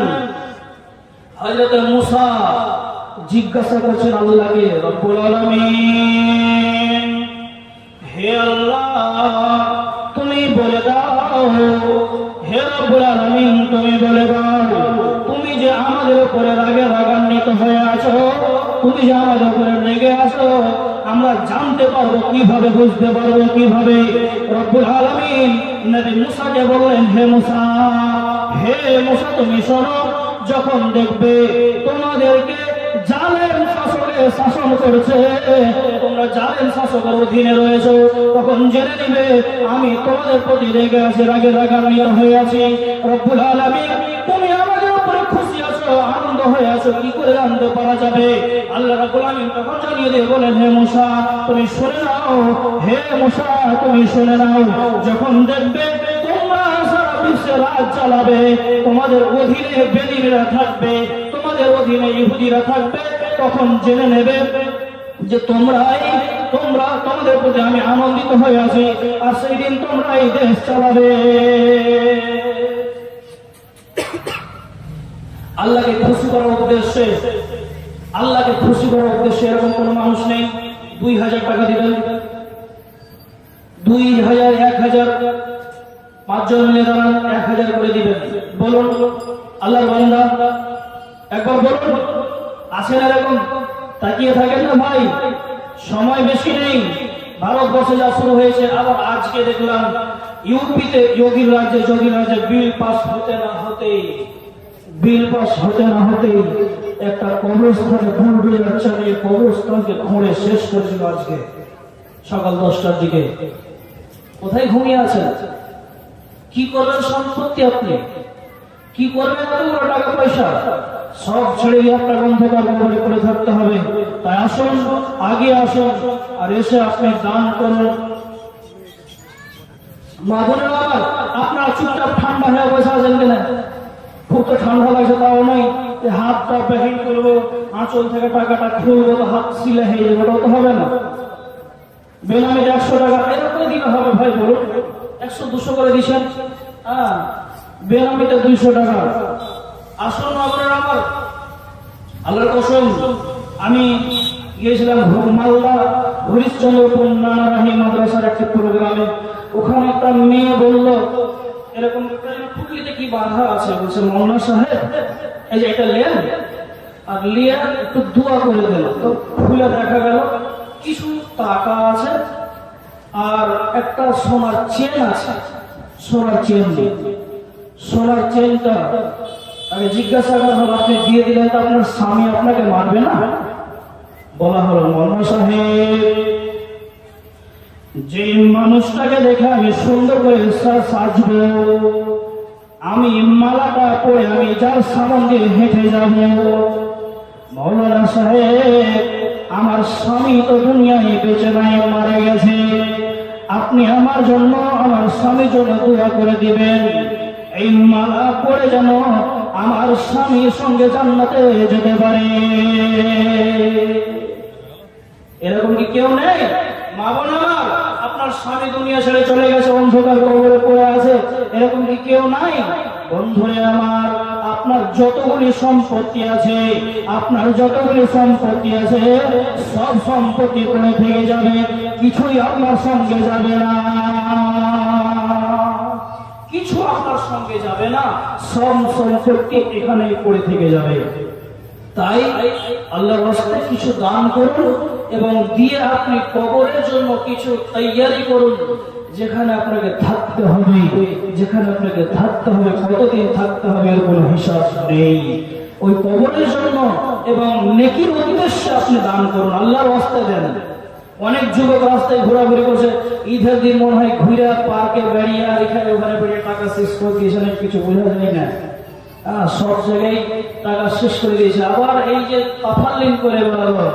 হযরত মুসা জিজ্ঞাসা করছেন আল্লাহকে রব্বুল আলামিন হে আল্লাহ তুমি বলে দাও হে রব্বুল আলামিন তুমি বলে দাও তুমি যে আমাদের উপরে রাগান্বিত হয়ে আছো তুমি যে আমাদের উপরে রেগে আছো আমরা জানতে পারবো কিভাবে বুঝতে পারবো কিভাবে রব্বুল আলামিন নবী মুসাকে বললেন হে মুসা তুমি শোনো যখন দেখবে তোমাদেরকে জালেম শাসকে শাসন করছে তোমরা জালেম শাসকের অধীনে রয়েছো তখন জেনে নিবে আমি তোমাদের প্রতি রেগে আছি রাগান্বিত হয়ে আছি রব্বুল আলামিন তুমি আমাদের উপরে খুশি আছো আনন্দ হয়ে আছো কি করে জানতে পারা যাবে আল্লাহ রাব্বুল আলামিন তখন জানিয়ে দিয়ে বলেন হে মুসা তুমি শুনে নাও তুমি শুনে নাও যখন দেখবে তোমরা সারা বিশ্বে রাজ চালাবে তোমাদের অধীনে বেদিনীরা থাকবে তোমাদের অধীনে ইহুদিরা থাকবে তখন জেনে নেবে যে তোমাদের প্রতি আমি আনন্দিত হয়ে আছি আর সেই দিন তোমরা এই দেশ চালাবে আল্লাহকে খুশি করার উদ্দেশ্যে এরকম কোন মানুষ নেই 2000 টাকা দিবেন 2000 1000 5জন মিলে দাঁড়ান 1000 করে দিবেন বলুন আল্লাহর বান্দা একবার বলুন আসেন এরকম তাকিয়ে থাকেন না ভাই সময় বেশি নেই ভারতবর্ষে যা শুরু হয়েছে আবার আজকে দেখলাম ইউপিতে যোগীর রাজ্যে বিল পাস হতে না হতে একটা কবরস্থানে কবরস্থানকে ঘুরে শেষ করেছিল আজকে সকাল 10টার দিকে কোথায় ঘুমিয়ে আছেন কি করবেন সম্পত্তি আপনি কি করবেন এতগুলো টাকা পয়সা সব ছেড়ে একটা অন্ধকার কবরে পড়ে থাকতে হবে তাই আসুন আগে আসুন আর এসে আপনি দান করুন মা বোনেরা আপনার চুপচাপ ঠান্ডা হয়ে বসে আছেন কেন? খুব তো ঠান্ডা লাগছে, তাও নয় যে হাতটা ব্যাহিং করবো, আঁচল থেকে টাকাটা খুলবো তো হাত সিলে হয়ে যাবে, ওটাও তো হবে না। বেনামিতে 100 টাকা এরকম দিলে হবে ভাই? বলুন, 100-200 করে দিচ্ছেন, হ্যাঁ, বেনামিতে 200 টাকা। আসল নগরের আমার আল্লাহর কসম, আমি গিয়েছিলাম মালদা হরিশ্চন্দ্রপুর নানা রাহি মাদ্রাসার একটা প্রোগ্রামে। ওখানে একটা মেয়ে বলল এরকম পুটলিতে কি বাধা আছে, বলছে মৌলানা সাহেব এই যে এটা লেন, আর লিয়া একটু দোয়া করে দিল। তো খুলে দেখা গেল কিছু টাকা আছে আর একটা সোনার চেন আছে। সোনার চেন, সোনার চেনটা আগে জিজ্ঞাসা করা হলো, আপনি দিয়ে দিলেন তো আপনার স্বামী আপনাকে মারবে না? বলা হলো মৌলানা সাহেব, যে মানুষটাকে দেখে আমি সুন্দর করে সাজবো, আমি মালাটা পরে আমি যার সামন দিয়ে হেঁটে যাব, মৌলানা সাহেব আমার স্বামী তো দুনিয়ায় বেঁচে নাই, মারা গেছে। আপনি আমার জন্য আমার স্বামীর জন্য দোয়া করে দিবেন, এই মালা পরে যেন আমার স্বামীর সঙ্গে জান্নাতে যেতে পারে। এরকম কি কেউ নেই? মা বোন আমার, আপনার স্বামী দুনিয়া ছেড়ে চলে গেছে, অন্ধকার কবরে পড়ে আছে, এরকম কি কেউ নাই? বন্ধুরে আমার, আপনার যতগুলি সম্পত্তি আছে, আপনার যতগুলি সম্পত্তি আছে, সব সম্পত্তি পড়ে থেকে যাবে, কিছুই আপনার সঙ্গে যাবে না, কিছু আপনার সঙ্গে যাবে না, সব সম্পত্তি এখানে পড়ে থেকে যাবে। তাই আল্লাহর রাস্তায় কিছু দান করুন এবং দিয়ে আপনি কবরের জন্য কিছু তৈয়ারি করুন। যেখানে আপনাকে থাকতে হবে, যেখানে আপনাকে থাকতে হবে, কতদিন থাকতে হবে এর কোনো হিসাব নেই। ওই কবরের জন্য এবং নেকির উদ্দেশ্যে আপনি দান করুন, আল্লাহর রাস্তায় দেন। অনেক যুবক রাস্তায় ঘোরাঘুরি করছে, ঈদের দিন মনে হয় ঘুরে পার্কে বেরিয়ে আর এখানে ওখানে বেরিয়ে টাকা শেষ করে দিয়েছেন, কিছু বোঝা যায় না। সব জায়গায় টাকা শেষ করে দিয়েছে। আবার এই যে তাফাল্লিন করে বেড়ালো,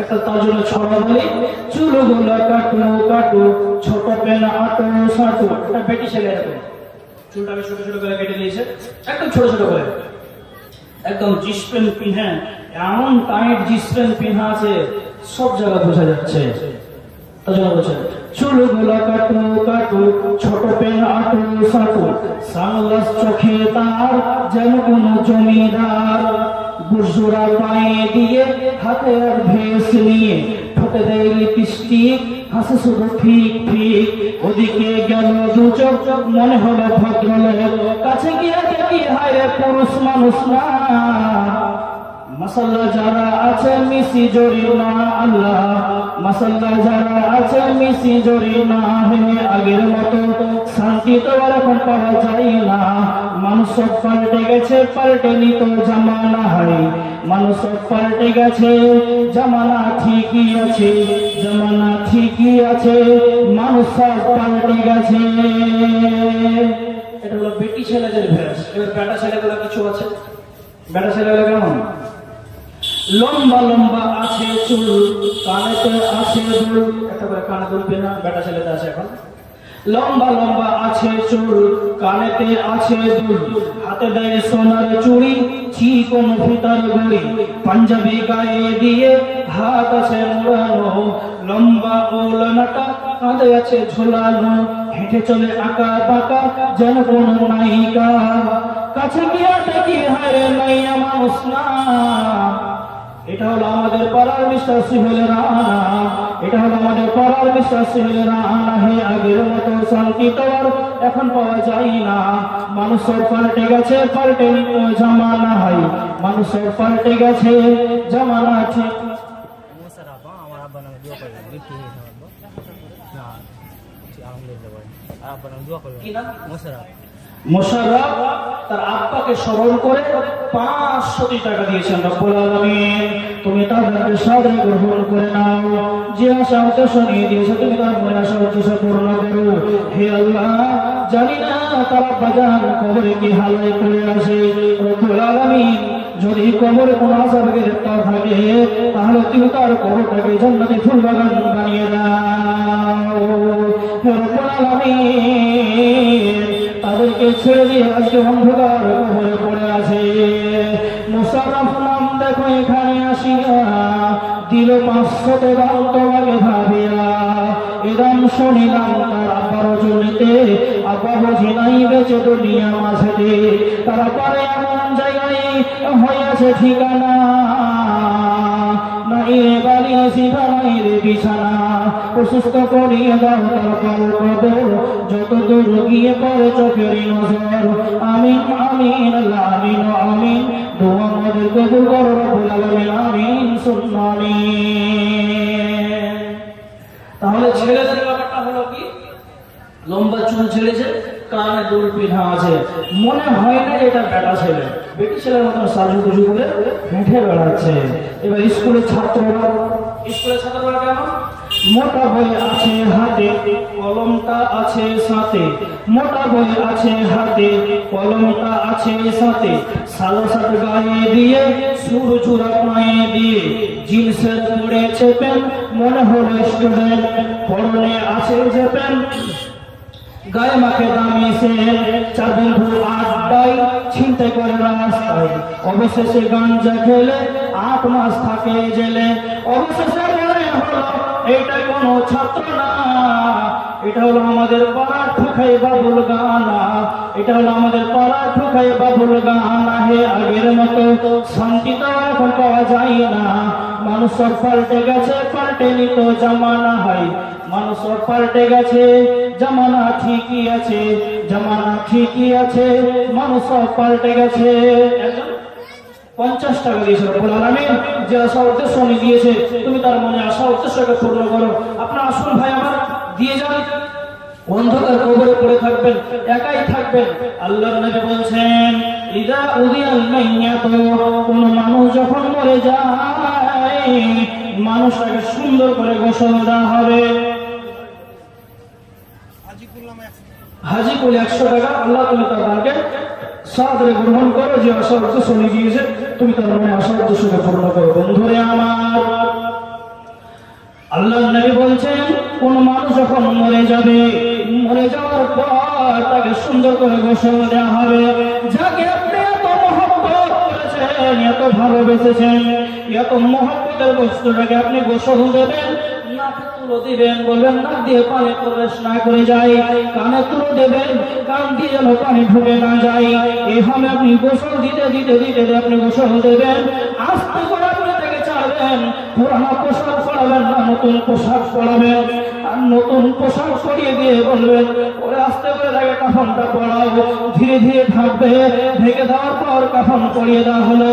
একটা তার জন্য ছড়া বলি, চুলগুলো কাটু কাটু, ছোট পেনা আটো সাটু। একটা বেটি ছেলে এরকম চুলটাকে ছোট ছোট করে কেটে দিয়েছে, একদম ছোট ছোট করে, একদম জিন্স প্যান্ট পিনে, এমন টাইট জিন্স প্যান্ট পিনা আছে সব জায়গা বোঝা যাচ্ছে। চুলগুলো কাটু কাটু, ছোট পেন আটু সাটু, সানগ্লাস চোখে তার যেন কোন জমিদার, বুজুরা পায়ে দিয়ে হাতে আর ভেস নিয়ে, ঠোঁটে দেয় লিপস্টিক, হাসে শুধু ফিক ফিক। ওদিকে গেল দু চোখ, মনে হলো ভদ্রলোক, কাছে গিয়ে দেখি হায় রে পুরুষ মানুষ না। মাসাল্লা যারা আছে মিশি জড়ি না, আল্লাহ মাসাল্লা যারা আছে মিশি জড়ি না, হে আগের মতো শান্তি তো আর এখন পাওয়া যায় না। মানুষ সব পাল্টে গেছে, পাল্টে নিত জামানা হয়, মানুষ সব পাল্টে গেছে, জামানা ঠিকই আছে, জামানা ঠিকই আছে, মানুষ সব পাল্টে গেছে। এটা হলো বেটি ছেলেদের ভেস। এবার বেটা ছেলেগুলো কিছু আছে, বেটা ছেলেগুলো কেমন? লম্বা লম্বা আছে চুল, কানেতে আছে দুল, একটা করে কানে দুলবে না, বেটা ছেলেতে আছে এখন। লম্বা লম্বা আছে চুল, কানেতে আছে দুল, হাতে দেয় সোনার চুড়ি, চিকন ফিতার ঘড়ি, পাঞ্জাবি গায়ে দিয়ে হাত আছে মোড়ানো, লম্বা ওলনাটা কাঁধে আছে ঝোলানো, হেঁটে চলে আঁকা বাঁকা যেন কোন নায়িকা। কাছে গিয়ে দেখি হায় মাইয়া মানুষ না। এটা হলো আমাদের পাড়ার মিস্টার সিভিলের রানা, এটা হলো আমাদের পাড়ার মিস্টার সিভিলের রানা। হে আগের মতো শান্তি তো আর এখন পাওয়া যায় না, মানুষ সব পাল্টে গেছে, পাল্টে নিত জামানা হয়, মানুষ সব পাল্টে গেছে, জামানা ঠিক। মোশাররফ তার আব্বাকে স্মরণ করে 500 টাকা দিয়েছেন। রব্বুল আলামিন তুমি তাদেরকে সাদরে গ্রহণ করে নাও, যে আশা উদ্দেশ্য নিয়ে দিয়েছে তুমি তার মনে আশা উদ্দেশ্য পূর্ণ করো। হে আল্লাহ, জানি না তারা বাজান কবরে কি হালে করে আসে। রব্বুল আলামিন যদি কবরে কোন আযাব গ্রেফতার থাকে তাহলে তুমি তার কবরটাকে জান্নাতে ফুল বাগান বানিয়ে দাও। হে রব্বুল আলামিন তাদেরকে ছেড়ে দিয়ে আজকে অন্ধকার কবরে পড়ে আছে। মুশাররফ নাম দেখো এখানে আসিয়া দিল 500 দাম তোমাকে ভাবিয়া, এদাম শুনিলাম তার আব্বার জমিতে আব্বা বুঝি নাই বেঁচে দুনিয়া মাঝেতে, তারা পরে এমন জায়গায় হইয়াছে ঠিকানা, নাই রে বালিশ নাই রে বিছানা, অসুস্থ করিয়ে দাও তার কবর, যত দূর গিয়ে পড়ে চোখের নজর। আমিন আমিন আল্লাহ আমিন আমিন, দোয়া আমাদের কবুল করো রব্বুল আলামিন, আমিন সুম্মা আমিন। তাহলে ছেলেদের ব্যাপারটা হলো কি, লম্বা চুল ছেড়েছে, কানে দুল পিঠা আছে, মনে হয় না এটা বেটা ছেলে, বেটি ছেলের মতো সাজুগুজু করে হেঁটে বেড়াচ্ছে। এবার স্কুলের ছাত্ররা কেমন, মোটা বই আছে হাতে কলমটা আছে সাথে, মোটা বই আছে হাতে কলমটা আছে সাথে, সাদা শার্ট গায়ে দিয়ে সুর চূড়া পায়ে দিয়ে, জিন্সের পড়েছে প্যান্ট, মনে হলো স্টুডেন্ট, পরনে আছে যে প্যান্ট, গায়ে মাখে দামি সে, চার বন্ধু আড্ডায় ছিনতাই করে রাস্তায়, অবশেষে গাঞ্জা খেলে 8 মাস থাকে জেলে। অবশেষে মনে হলো এটা কোনো ছাত্র না, এটা হলো আমাদের পাড়ার ঠুকাই বাবুল গানা, এটা হলো আমাদের পাড়ার ঠুকাই বাবুল গানা। হে আগের মতো শান্তি তো এখন পাওয়া যায় না, মানুষ সব পাল্টে গেছে, পাল্টে নিত জামানা হয়, মানুষ সব পাল্টে গেছে, জামানা ঠিকই আছে, জামানা ঠিকই আছে, মানুষ সব পাল্টে গেছে। 50 টাকা দিয়েছে রব্বুল আলামিন, যে আশা উদ্দেশ্য উনি দিয়েছে, তুমি তার মনে আশা উদ্দেশ্যকে পূর্ণ করো। আপনার আসুন ভাই আমার, দিয়ে যান, অন্ধকার কবরে পড়ে থাকবেন, একাই থাকবেন। আল্লাহর নবী বলছেন, ইদা উদিয়াল মাইয়াত, কোন মানুষ যখন মরে যায়, মানুষটাকে সুন্দর করে গোসল দেওয়া হবে। হাজি কুল 100 টাকা, আল্লাহ তুমি তার দানকে সাদরে গ্রহণ করো, যে আশা উদ্দেশ্য নিয়ে গিয়েছে তুমি তার মনে আশা উদ্দেশ্যকে পূর্ণ করো। বন্ধুরে আমার, আল্লাহর নবী বলছেন, কোন মানুষ যখন মরে যাবে, মরে যাওয়ার পর তাকে সুন্দর করে গোসল দেওয়া হবে। যাকে আপনি এত মহব্বত করেছেন, এত ভালোবেসেছেন, এত মহব্বতের বস্তুটাকে আপনি গোসল দেবেন, নাকে তুলো দিবেন, বলবেন নাক দিয়ে পানি প্রবেশ না করে যায়, কানে তুলো দেবেন, কান দিয়ে যেন পানি ঢুকে না যায়, এইভাবে আপনি গোসল দিতে দিতে দিতে আপনি গোসল দেবেন। আস্তে করে আপনি তাকে ছাড়বেন, পুরানো পোশাক পরাবেন না, নতুন পোশাক পরাবেন, আর নতুন পোশাক পরিয়ে দিয়ে বলবেন ওরে আস্তে করে তাকে কাফনটা পরাও, ধীরে ধীরে ঢাকবে, ঢেকে দেওয়ার পর কাফন পরিয়ে দেওয়া হলো।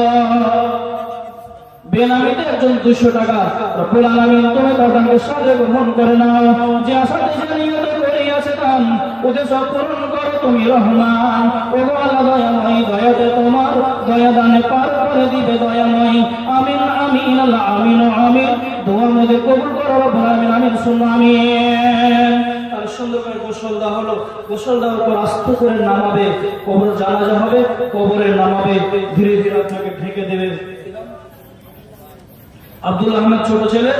বেনামিতে একজন 200 টাকা, রব্বুল আলামিন তুমি তার দানকে সাদরে গ্রহণ করে নাও, যে আশাতে জানিয়ে করিয়াছে দান ওকে সব পূরণ করো তুমি রহমান। ও আল্লাহ দয়াময়, দয়াতে তোমার দয়া দানে পার করে দিবে দয়াময়। আমিন আমিন আল্লাহ আমিন আমিন, দোয়া মধ্যে কবুল করো রব্বুল আলামিন, আমিন সুম্মা আমিন। তার সুন্দর করে গোসল দেওয়া হলো, গোসল দেওয়ার পর আস্তে করে নামাবে, কবর জানাজা হবে, কবরে নামাবে, ধীরে ধীরে আপনাকে ঢেকে দেবে। আব্দুল আহমেদ ছোট ছেলে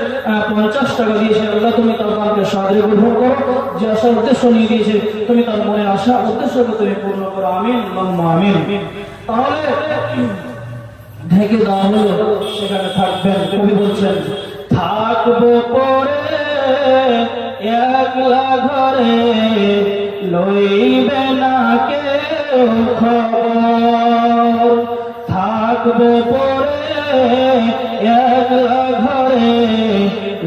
50 টাকা দিয়েছে, আল্লাহ তুমি তার দানকে সাদরে গ্রহণ করো, যে আশা উদ্দেশ্য নিয়ে দিয়েছে তুমি তার মনে আশা উদ্দেশ্যকে তুমি পূর্ণ করো, আমিন আল্লাহুম্মা আমিন। তাহলে ঢেকে দেওয়া হলো, সেখানে থাকবেন। কবি বলছেন, থাকবো পরে একলা ঘরে, লইবে না কেউ খবর, থাকবো পরে একলা ঘরে,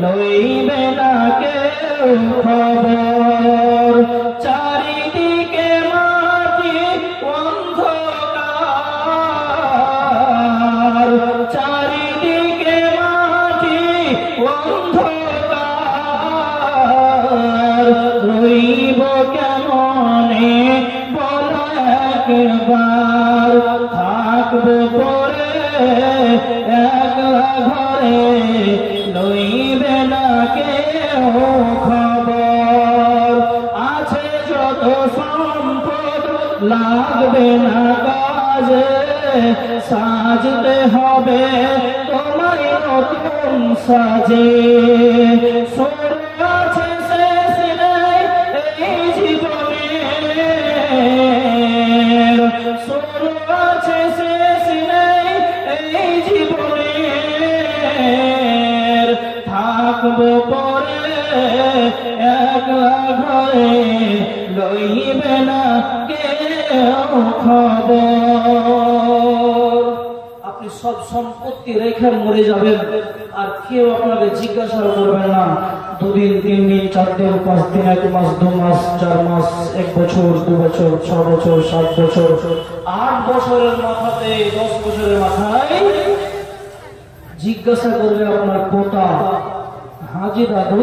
লইবে না কেউ খবর, চারিদিকে মাটি অন্ধকার, চারিদিকে মাটি অন্ধকার, রইব কেমনে বলো একবার, থাকবো পরে একলা ঘরে, লইবে না কেউ খবর, আছে যত সম্পদ লাগবে না কাজে, সাজতে হবে তোমায় নতুন সাজে, শুরু আছে শেষ নেই এই জীবনে, শুরু আছে শেষ নেই এই জীবনের, থাকবো পরে একলা ঘরে, লইবে না কেউ খবর। আপনি সব সম্পত্তি রেখে মরে যাবেন, আর কেউ আপনাকে জিজ্ঞাসা করবে না 2 দিন 3 দিন 4 দিন 5 দিন 1 মাস 2 মাস 4 মাস 1 বছর 2 বছর 6 বছর 7 বছর 8 বছরের মাথাতে 10 বছরের মাথায় জিজ্ঞাসা করবে আপনার পোতা, হাজি দাদু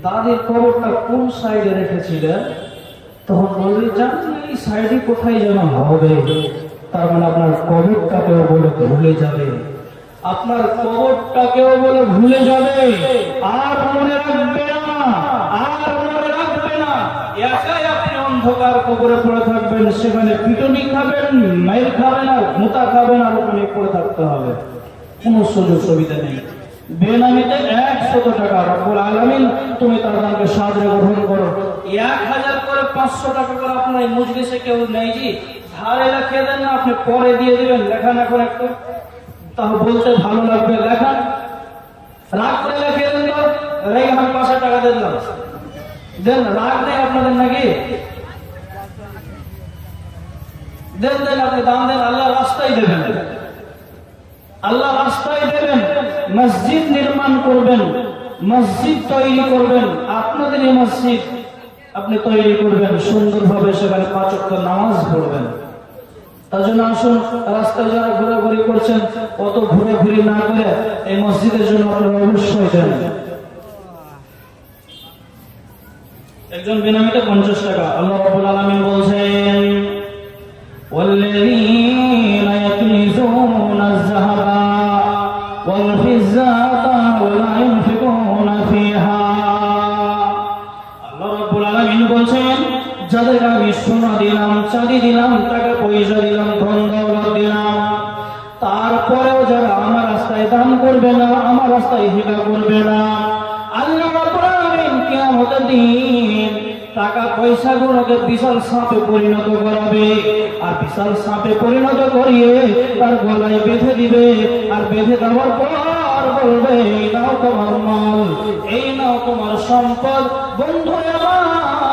দাদির কবরটা কোন সাইডে রেখেছিলেন? তখন বলবে জানি এই সাইডে কোথায় যেন হবে। তার মানে আপনার কবরটাকেও বলে ভুলে যাবে, আপনার কবরটাকেও বলে ভুলে যাবে, আর মনে রাখবে না, আর মনে রাখবে না। একাই আপনি অন্ধকার কবরে পড়ে থাকবেন, সেখানে পিটুনি খাবেন, মাইর খাবেন, আর মোতা খাবেন, আর ওখানে পড়ে থাকতে হবে। কোনো সুযোগ সুবিধা নেই। বেনামিতে 100 টাকা রব্বুল আলামিন তুমি তার দানকে সাদরে গ্রহণ করো। 1000 করে 500 টাকা করে আপনার এই মজলিসে কেউ নেই জি, ধারে লেখে দেন না, আপনি পরে দিয়ে দিবেন। লেখান এখন একটু, তাও বলতে ভালো লাগবে। লেখান, রাগ করে লেখে দেন তো, রেগে আমি 500 টাকা দিয়ে দিলাম, দেন। রাগ নেই আপনাদের নাকি? দেন দেন, আপনি দাম দেন, আল্লাহ রাস্তায় দেবেন, আল্লাহ রাস্তায় দেবেন। মসজিদ নির্মাণ করবেন, মসজিদ তৈরি করবেন, আপনাদের এই মসজিদ আপনি তৈরি করবেন সুন্দরভাবে, সেখানে 5 ওয়াক্ত নামাজ পড়বেন। তার জন্য আসুন, রাস্তায় যারা ঘোরাঘুরি করছেন অত ঘোরাঘুরি না করে এই মসজিদের জন্য আপনারা অবশ্যই দেন। একজন বেনামিতে 50 টাকা। আল্লাহ রাব্বুল আলামিন বলছেন ওয়াল্লাযীনা ইয়াকনিজুনা আয-যাহাবা ওয়াল ফিজ্জাতা ওয়া লা ইউনফিকুনা ফিহা। আল্লাহ রাব্বুল আলামিন বলছেন যাদের আমি সোনা দিলাম, চাঁদি দিলাম, টাকা পয়সা দিলাম, ধন দৌলত দিলাম, তারপরেও যারা আমার রাস্তায় দান করবে না, আমার রাস্তায় হিবা করবে না, আল্লাহ রাব্বুল আলামিন কিয়ামতের দিন টাকা পয়সা গুলোকে বিশাল সাপে পরিণত করাবে, আর বিশাল সাপে পরিণত করিয়ে তার গলায় বেঁধে দিবে, আর বেঁধে দেওয়ার পর বলবে এই নাও তোমার মাল, এই নাও তোমার সম্পদ। বন্ধু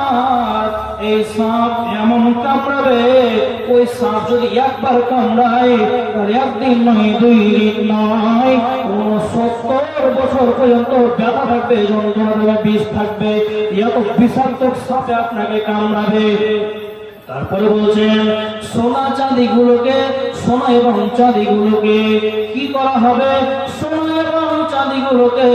আমার, এই সাপ এমন কামড়াবে, ওই সাপ যদি একবার কামড়ায় তার 1 দিন নয় 2 দিন নয় 70 বছর পর্যন্ত ব্যথা থাকবে, যন্ত্রণা থাকবে, বিষ থাকবে, এত বিষাক্ত সাপে আপনাকে কামড়াবে। তারপরে বলছেন সোনা চাঁদি গুলোকে, সোনা এবং চাঁদি গুলোকে কি করা হবে? সোনা এবং চাঁদি গুলোকে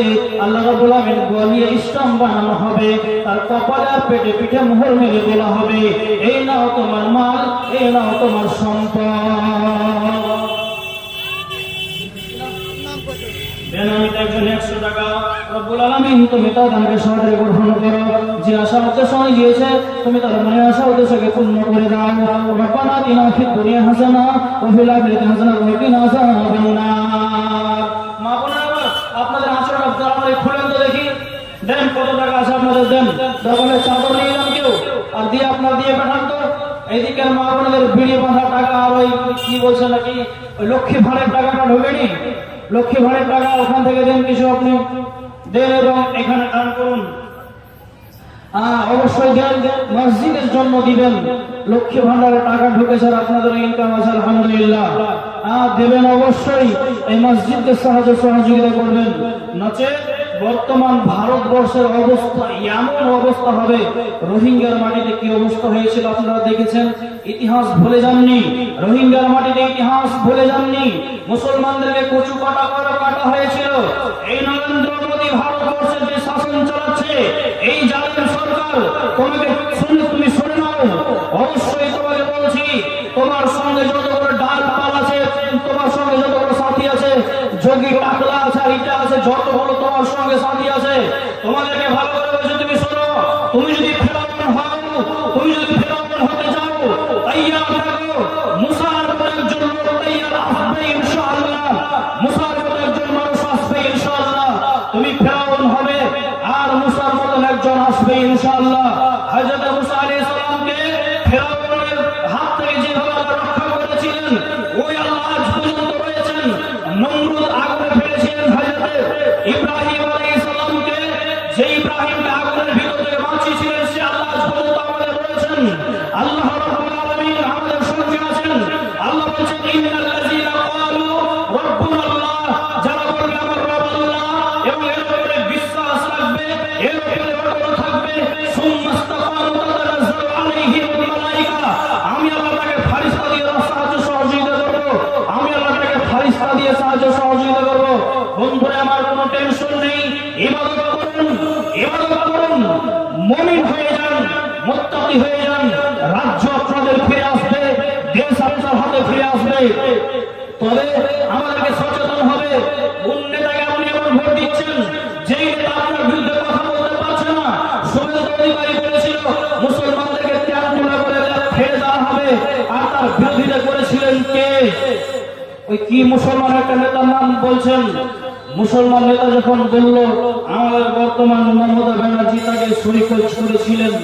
আল্লাহ রাব্বুল আলামিন গলিয়ে ইসলাম বানানো হবে, তার কপালে আর পেটে পিঠে মোহর মেরে দেওয়া হবে, এই নাও তোমার মাল, এই নাও তোমার সম্পদ। বেনামিতে একজন 100 টাকা। রব্বুল আলামিন তুমি তার দানকে সাদরে গ্রহণ করো, যে আশা উদ্দেশ্য দিয়েছে তুমি তার মনের আশা উদ্দেশ্যকে পূর্ণ করে দাও। রব্বানা আতিনা ফিদ দুনিয়া হাসানা ওয়া ফিল আখিরাতি হাসানা ওয়া কিনা আযাবান নার। মা বোনেরা আমার, আপনাদের আচরণ আপনারা খুলেন তো দেখি, দেন কত টাকা আছে আপনাদের, দেন। দোকানে চাদর নিয়ে যান কেউ, আর দিয়ে আপনার দিয়ে পাঠান তো। এইদিকে মা বোনদের বিড়ি বাঁধা টাকা, আর ওই কি বলছে নাকি ওই লক্ষ্মী ভাড়ের টাকাটা ঢোকেনি, লক্ষ্মী ভাড়ের টাকা ওখান থেকে দেন কিছু, আপনি দেন এবং এখানে দান করুন। অবশ্যই দেন, মসজিদের জন্য দিবেন। লক্ষ্মী ভান্ডারের টাকা ঢুকেছে, আপনাদের ইনকাম আছে আলহামদুলিল্লাহ, দেবেন অবশ্যই। এই মসজিদকে সাহায্য সহযোগিতা করবেন, নচে বর্তমান ভারতবর্ষের অবস্থা এমন অবস্থা হবে, রোহিঙ্গার মাটিতে কি অবস্থা হয়েছিল আপনারা দেখেছেন, ইতিহাস ভুলে যাননি। রোহিঙ্গার মাটিতে ইতিহাস ভুলে যাননি, মুসলমানদেরকে কচু কাটা করে কাটা হয়েছিল। এই নরেন্দ্র মোদী ভারতবর্ষের যে শাসন চালাচ্ছে, এই জালিম সরকার, তোমাকে তুমি শুনে নাও, অবশ্যই তোমাকে বলছি, তোমার সঙ্গে যত বড় ডাল পাল আছে, তোমার সঙ্গে যত বড় সাথী আছে, যোগী টাকলা আছে, ইটা আছে, যত বড় তোমার সঙ্গে সাথী আছে, তোমাদেরকে ভালো করে বলছি, তুমি শোনো, তুমি যদি ফেরাউন হও, তুমি যদি ফেরাউন হতে যাও, তাইয়ার থাকো। মুসার মতো একজন লোক তাইয়ার আসবে ইনশাআল্লাহ, মুসার মতো একজন মানুষ আসবে ইনশাআল্লাহ, তুমি ফেরাউন হবে, আর মুসার মতো একজন আসবে ইনশাআল্লাহ। হযরত মুসা আলাইহিস আল্লাহ রাব্বুল আলামিন আমাদের সঙ্গে আছেন। আল্লাহ বলেছেন ইন্নাল্লাযীনা ক্বালু রাব্বুনাল্লাহ, যারা বলবে আমার রব আল্লাহ এবং এর উপরে বিশ্বাস রাখবে, এর উপরে অটল থাকবে, সুম্মাস্তাকামু তাতানাজ্জালু আলাইহিমুল মালায়েকা, আমি আল্লাহ তাকে ফেরেশতা দিয়ে সাহায্য সহযোগিতা করব, আমি আল্লাহ তাকে ফেরেশতা দিয়ে সাহায্য সহযোগিতা করব। বন্ধুরা আমার কোনো টেনশন নেই, ইবাদত করুন, ইবাদত করুন, মুমিন হয়ে যান, মুত্তাকি হয়ে যান, রাজ্য আপনাদের ফিরে আসবে, দেশ আপনার হাতে ফিরে আসবে। তবে আমাদেরকে সচেতন হবে। কোন নেতাকে আপনি এমন ভোট দিচ্ছেন যেই নেতা আপনার বিরুদ্ধে কথা বলতে পারছে না? শুভেন্দু অধিকারী বলেছিল মুসলমানদেরকে ত্যাগগুলো করে ফেলে দেওয়া হবে, আর তার বিরোধিতা করেছিলেন কে? ওই কি মুসলমান একটা নেতার নাম বলছেন। মুসলমান নেতা যখন বলল আমাদের বর্তমান মমতা ব্যানার্জি তাকে শরীকত করেছিলেন,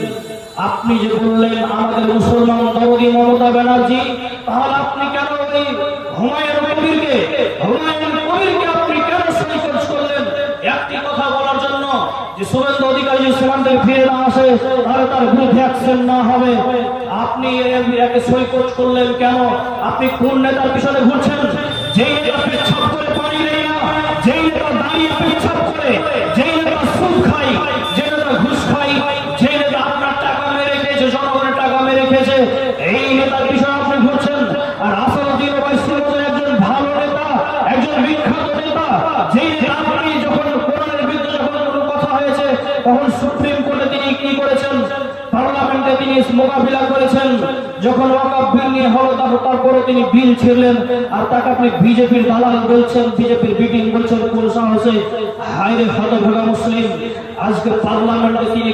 আপনি যে বললেন আমাদের মুসলমান দরদি মমতা ব্যানার্জি, তাহলে আপনি কেন ওই হুমায়ুন কবিরকে আপনি কেন শরীকত করলেন? একটি কথা বলার জন্য যে শুভেন্দু অধিকারী যদি সেখান থেকে ফিরে না আসে তাহলে তার বিরুদ্ধে অ্যাকশন না হবে। আপনি একে শরীকত করলেন কেন? আপনি কোন নেতার পিছনে ঘুরছেন? যেই নেতা পেচ্ছাপ করে পানি নেই না, যেই নেতা দাঁড়িয়ে পেচ্ছাপ করে, যেই নেতা সুদ খাই, যে নেতা ঘুষ খাই, যে নেতা আপনার টাকা মেরে খেয়েছে, জনগণের টাকা মেরে খেয়েছে, এই নেতার পিছনে আপনি ঘুরছেন। আর আসাদুদ্দিন ওয়াইসির মতো একজন ভালো নেতা, একজন বিখ্যাত নেতা, যেই নেতা আপনি যখন কোরআনের বিরুদ্ধে যখন কোনো কথা হয়েছে তখন সুপ্রিম কোর্টে তিনি কি করেছেন? পার্লামেন্টে তিনি মোকাবিলা করেছেন। যখন ওয়াকফ বিল নিয়ে হলো তারপরে তিনি বিল ছিলেন, আর তাকে আপনি বিজেপির দালাল বলছেন, বিজেপির বিটিং বলছেন। কোন সাহসে? হায়রে হতভাগা মুসলিম! আজকে পার্লামেন্টে তিনি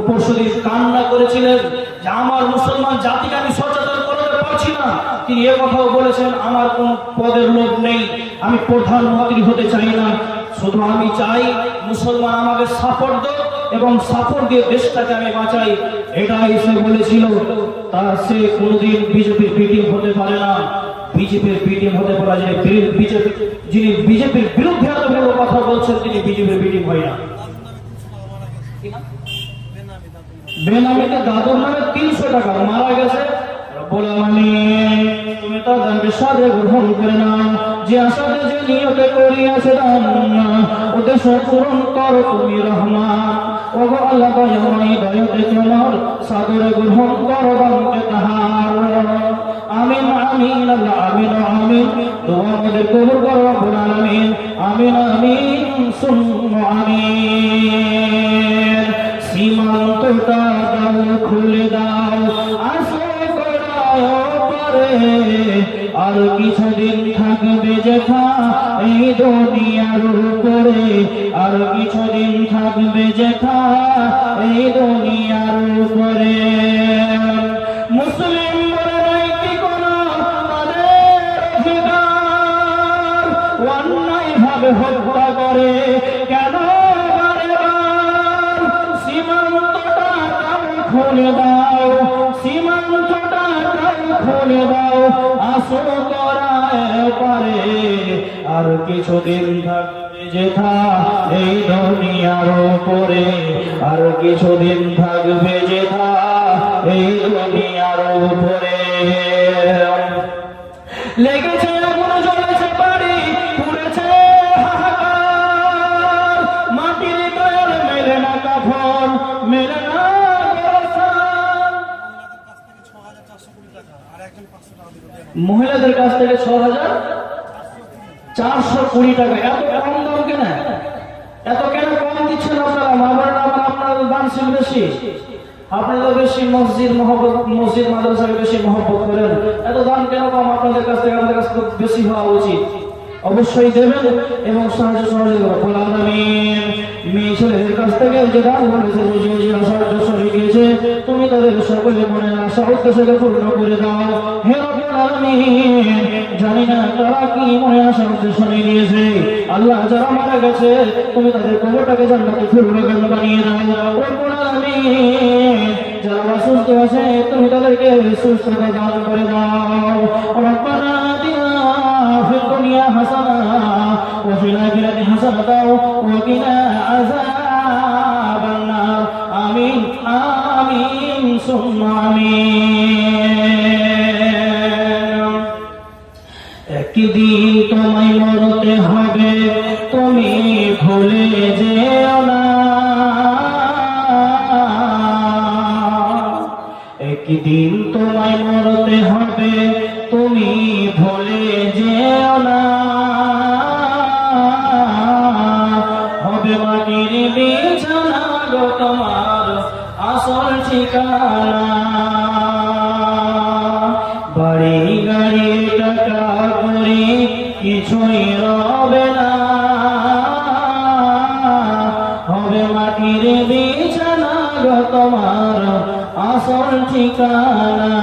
পরশুদিন কান্না করেছিলেন যে আমার মুসলমান জাতিকে আমি সচেতন করতে পারছি না। তিনি এ কথাও বলেছেন আমার কোন পদের লোভ নেই, আমি প্রধানমন্ত্রী হতে চাই না, শুধু আমি চাই মুসলমান আমাকে সাপোর্ট দাও এবং সাপোর্ট দিয়ে দেশটাকে আমি বাঁচাই। এটাই সে বলেছিল। তা সে কোনোদিন বিজেপির বিটিং হতে পারে না। বিজেপির বিটিং হতে পারে যিনি বিজেপির বিরুদ্ধে এত বড় কথা বলছেন তিনি বিজেপির বিটিং হয় না। বেনামিতে দাদুর নামে 300 টাকা মারা গেছে। রব্বুল আলামিন তুমি তাদেরকে সাথে গ্রহণ করে নাও, যে আশাতে যে নিয়তে করিয়াছে দান, উদ্দেশ্য পূরণ করো তুমি রহমান। ওগো আল্লাহ দয়াময় দয়াতে তোমার সাদরে গ্রহণ করো দানকে তাহার। আমিন আমিন আল্লাহ আমিন আমিন। দোয়া আমাদের কবুল করো রব্বুল আলামিন। আমিন আমিন সুম্মা আমিন। সীমান্তটা দাও খুলে দাও, আসে করায় পারে, আর কিছুদিন থাকবে যেথা এই দুনিয়ার উপরে, আর কিছুদিন থাকবে যেথা এই দুনিয়ার উপরে। মুসলিম বলে নাই কি কোনো তাদের অধিকার, অন্যায় ভাবে হত্যা করে কেন? খুলে দাও, সীমান্তটা খুলে দাও, আসো করায় পারে, আর কিছুদিন থাকবে যেথা এই দুনিয়ার উপরে, আর কিছুদিন থাকবে যেথা এই দুনিয়ার উপরে। লেগেছে আগুন, জ্বলেছে বাড়ি, পুড়েছে হাহাকার, মাটির গায়ের মেলে না কাফন, মেলে না। মহিলাদের কাছ থেকে 6,420 টাকা। এত কম দাম কেন? এত কেন কম দিচ্ছেন আপনারা? আপনাদের দান ছিল বেশি, আপনারা বেশি মসজিদ মাদ্রাসাকে বেশি মহব্বত করেন, এত দাম কেন কম? আপনাদের কাছ থেকে আমাদের কাছ থেকে বেশি হওয়া উচিত। অবশ্যই দেবেন এবং সাহায্য সহযোগিতা করবেন। মেয়ে ছেলেদের কাছ থেকে যে দান বলেছে, তুমি তাদের সকলে মনে আশা উদ্দেশ্যকে পূর্ণ করে দাও। হে রব্বুল আলামিন, জানি না তারা কি মনে আশা উদ্দেশ্য নিয়েছে। আল্লাহ যারা মারা গেছে তুমি তাদের কবরটাকে জান্নাতে ফিরবাগান বানিয়ে দাও। রব্বুল আলামিন যারা অসুস্থ আছে তুমি তাদেরকে সুস্থতা দান করে দাও। রব্বানা আতিনা ফিদ দুনিয়া হাসানা ওয়া ফিল আখিরাতি হাসানাতাও ওয়া কিনা আযাবান নার। আমিন আমিন সুম্মা আমিন। একদিন তোমায় মরতে হবে, তুমি ভুলে যেও না। হবে মাটির বিছানা গো তোমার আসল ঠিকানা। বাড়ি গাড়ি টাকা করি কিছুই রবে না, হবে মাটির বিছানা গো তোমার আসল ঠিকানা।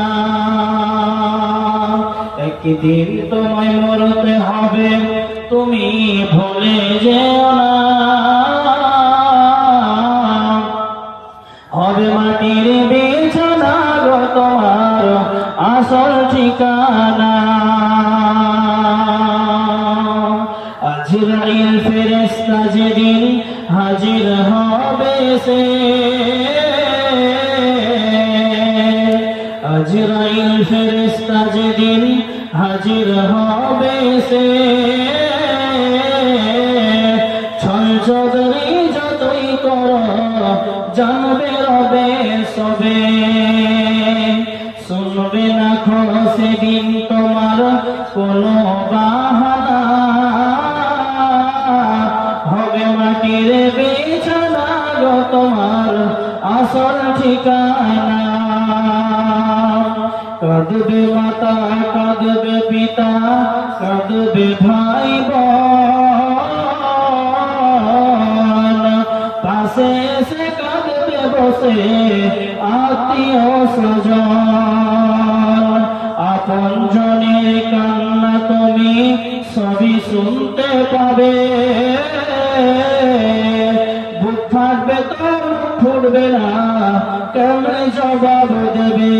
একদিন তোমায় মরতে হবে, তুমি ভুলে যেও না। হবে মাটির বিছানা গো তোমার আসল ঠিকানা। আজরাইল ফেরেশতা যেদিন হাজির হবে সে, আজরাইল ফেরেশতা যেদিন হাজির হবে সে, ছল চৌধুরী যতই করো জানবে রবে সবে। শুনবে না খো সেদিন তোমার কোনো বাহানা, হবে মাটির বিছানা গো তোমার আসল ঠিকানা। কাঁদবে মাতা কাঁদবে পিতা কাঁদবে ভাই বোন, পাশে এসে কাঁদবে বসে আত্মীয় স্বজন। আপন জনের কান্না তুমি সবই শুনতে পাবে, বুক ফাটবে তো ফুটবে না, কেমন জবাব দেবে।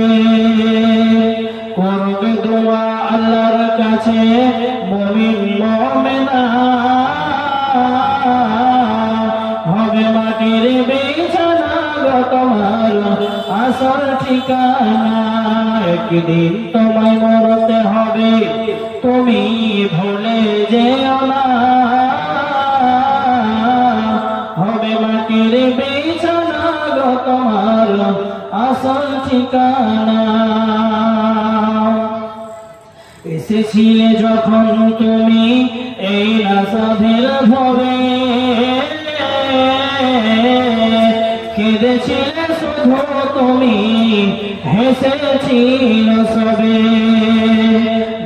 করবে দোয়া আল্লাহর কাছে মুমিন মুমিনা, হবে মাটির বিছানা গো তোমার আসল ঠিকানা। একদিন তোমায় মরতে হবে, তুমি ভুলে যেও না। হবে মাটির বিছানা গো তোমার আসল ঠিকানা। এসেছিলে যখন তুমি এই নাসাদের ভবে, কেঁদেছিলে শুধু তুমি হেসেছিল সবে।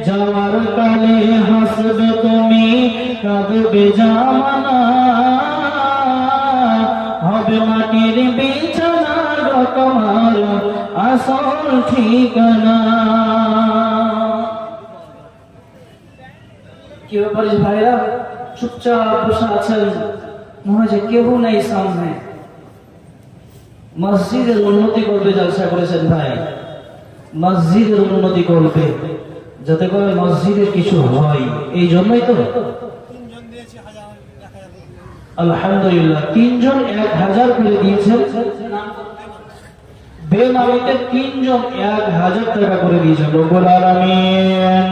যাওয়ার কালে হাসবে তুমি কাঁদবে জামানা, হবে মাটির বিছানা গো তোমার আসল ঠিকানা। কি ব্যাপার ভাইরা, চুপচাপ বসে আছেন, মনে হয় যে কেউ নেই সামনে। মসজিদের উন্নতি করবে জলসা করেছেন ভাই, মসজিদের উন্নতি করবে যাতে করে মসজিদের কিছু হয়, এই জন্যই তো। আলহামদুলিল্লাহ 3 জন 1000 করে দিয়েছেন, বেনামিতে 3 জন 1000 টাকা করে দিয়েছেন। রব্বুল আলামিন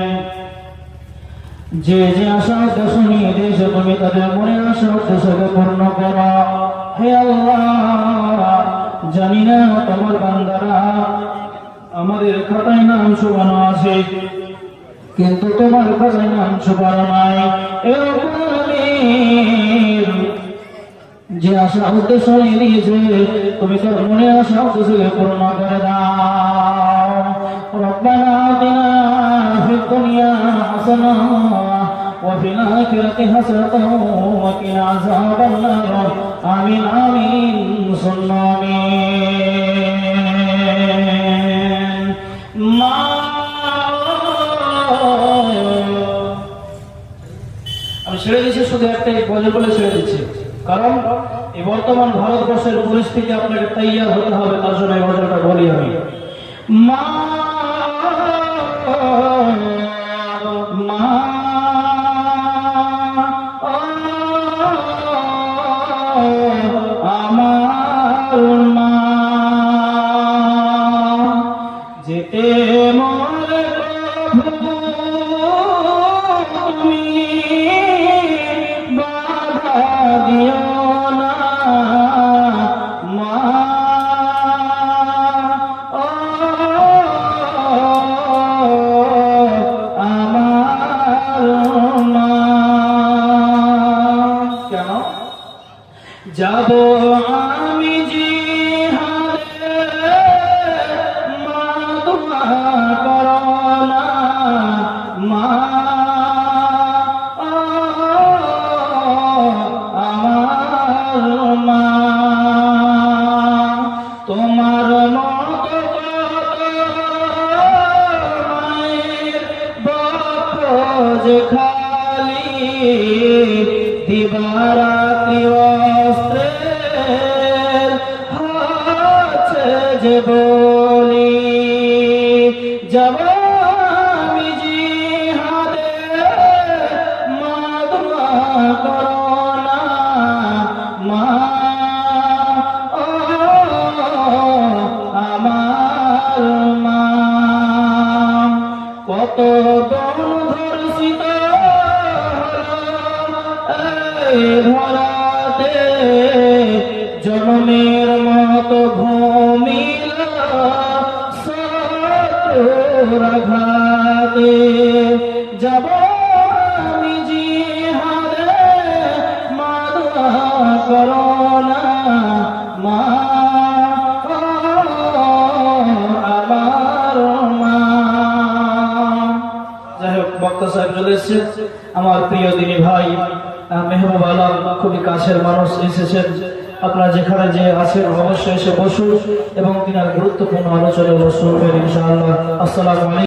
যে যে আশা শুনিয়ে দিয়েছে তুমি তাদের মনের আশা উদ্দেশ্যকে পূর্ণ করো। হে আল্লাহ, জানি না তোমার বান্দারা আমাদের খাতায় নাম শোভানো আছে, কিন্তু তোমার খাতায় নাম শোভানো নাই। যে আশা উদ্দেশ্য দিয়েছে তুমি তোর মনে আশা উদ্দেশ্যকে পূর্ণ করে দাও। রব্বানা আতিনা ফিদ দুনিয়া হাসানা وفي الآخرة حسنة وقنا عذاب النار آمين آمين ثم آمين। আমি ছেড়ে দিচ্ছি, শুধু একটাই গজল বলে ছেড়ে দিচ্ছি, কারণ এই বর্তমান ভারতবর্ষের পরিস্থিতি আপনাকে তৈয়ার হতে হবে, তার জন্য এই গজলটা বলি আমি। মা মা আমার মা, যেতে মরে তুমি বাধা দিও না। মা ও করো না মা, আমার মা। তোমার মতো কত মায়ের বক্ষ যে খালি, দিবারাত্রি অস্ত্রের আছে যে বলি, যাব আমি জিহাদে মা, দোয়া করো না মা, ও আমার মা। কত দম ধর্ষিত ধরাতে, জন্মের মতো ঘুমিল শত্রুর আঘাতে, যাব আমি জিহাদে মা, দোয়া করো না মা, ও আমার মা। যাই হোক, বক্তা সাহেব চলে এসেছে। আমার প্রিয় দিনী ভাই মেহবুব আলম, খুবই কাছের মানুষ এসেছেন। আপনারা যেখানে যে আছেন অবশ্যই এসে বসুন এবং তিনার গুরুত্বপূর্ণ আলোচনা শুনবেন ইনশাআল্লাহ। আসসালামু আলাইকুম।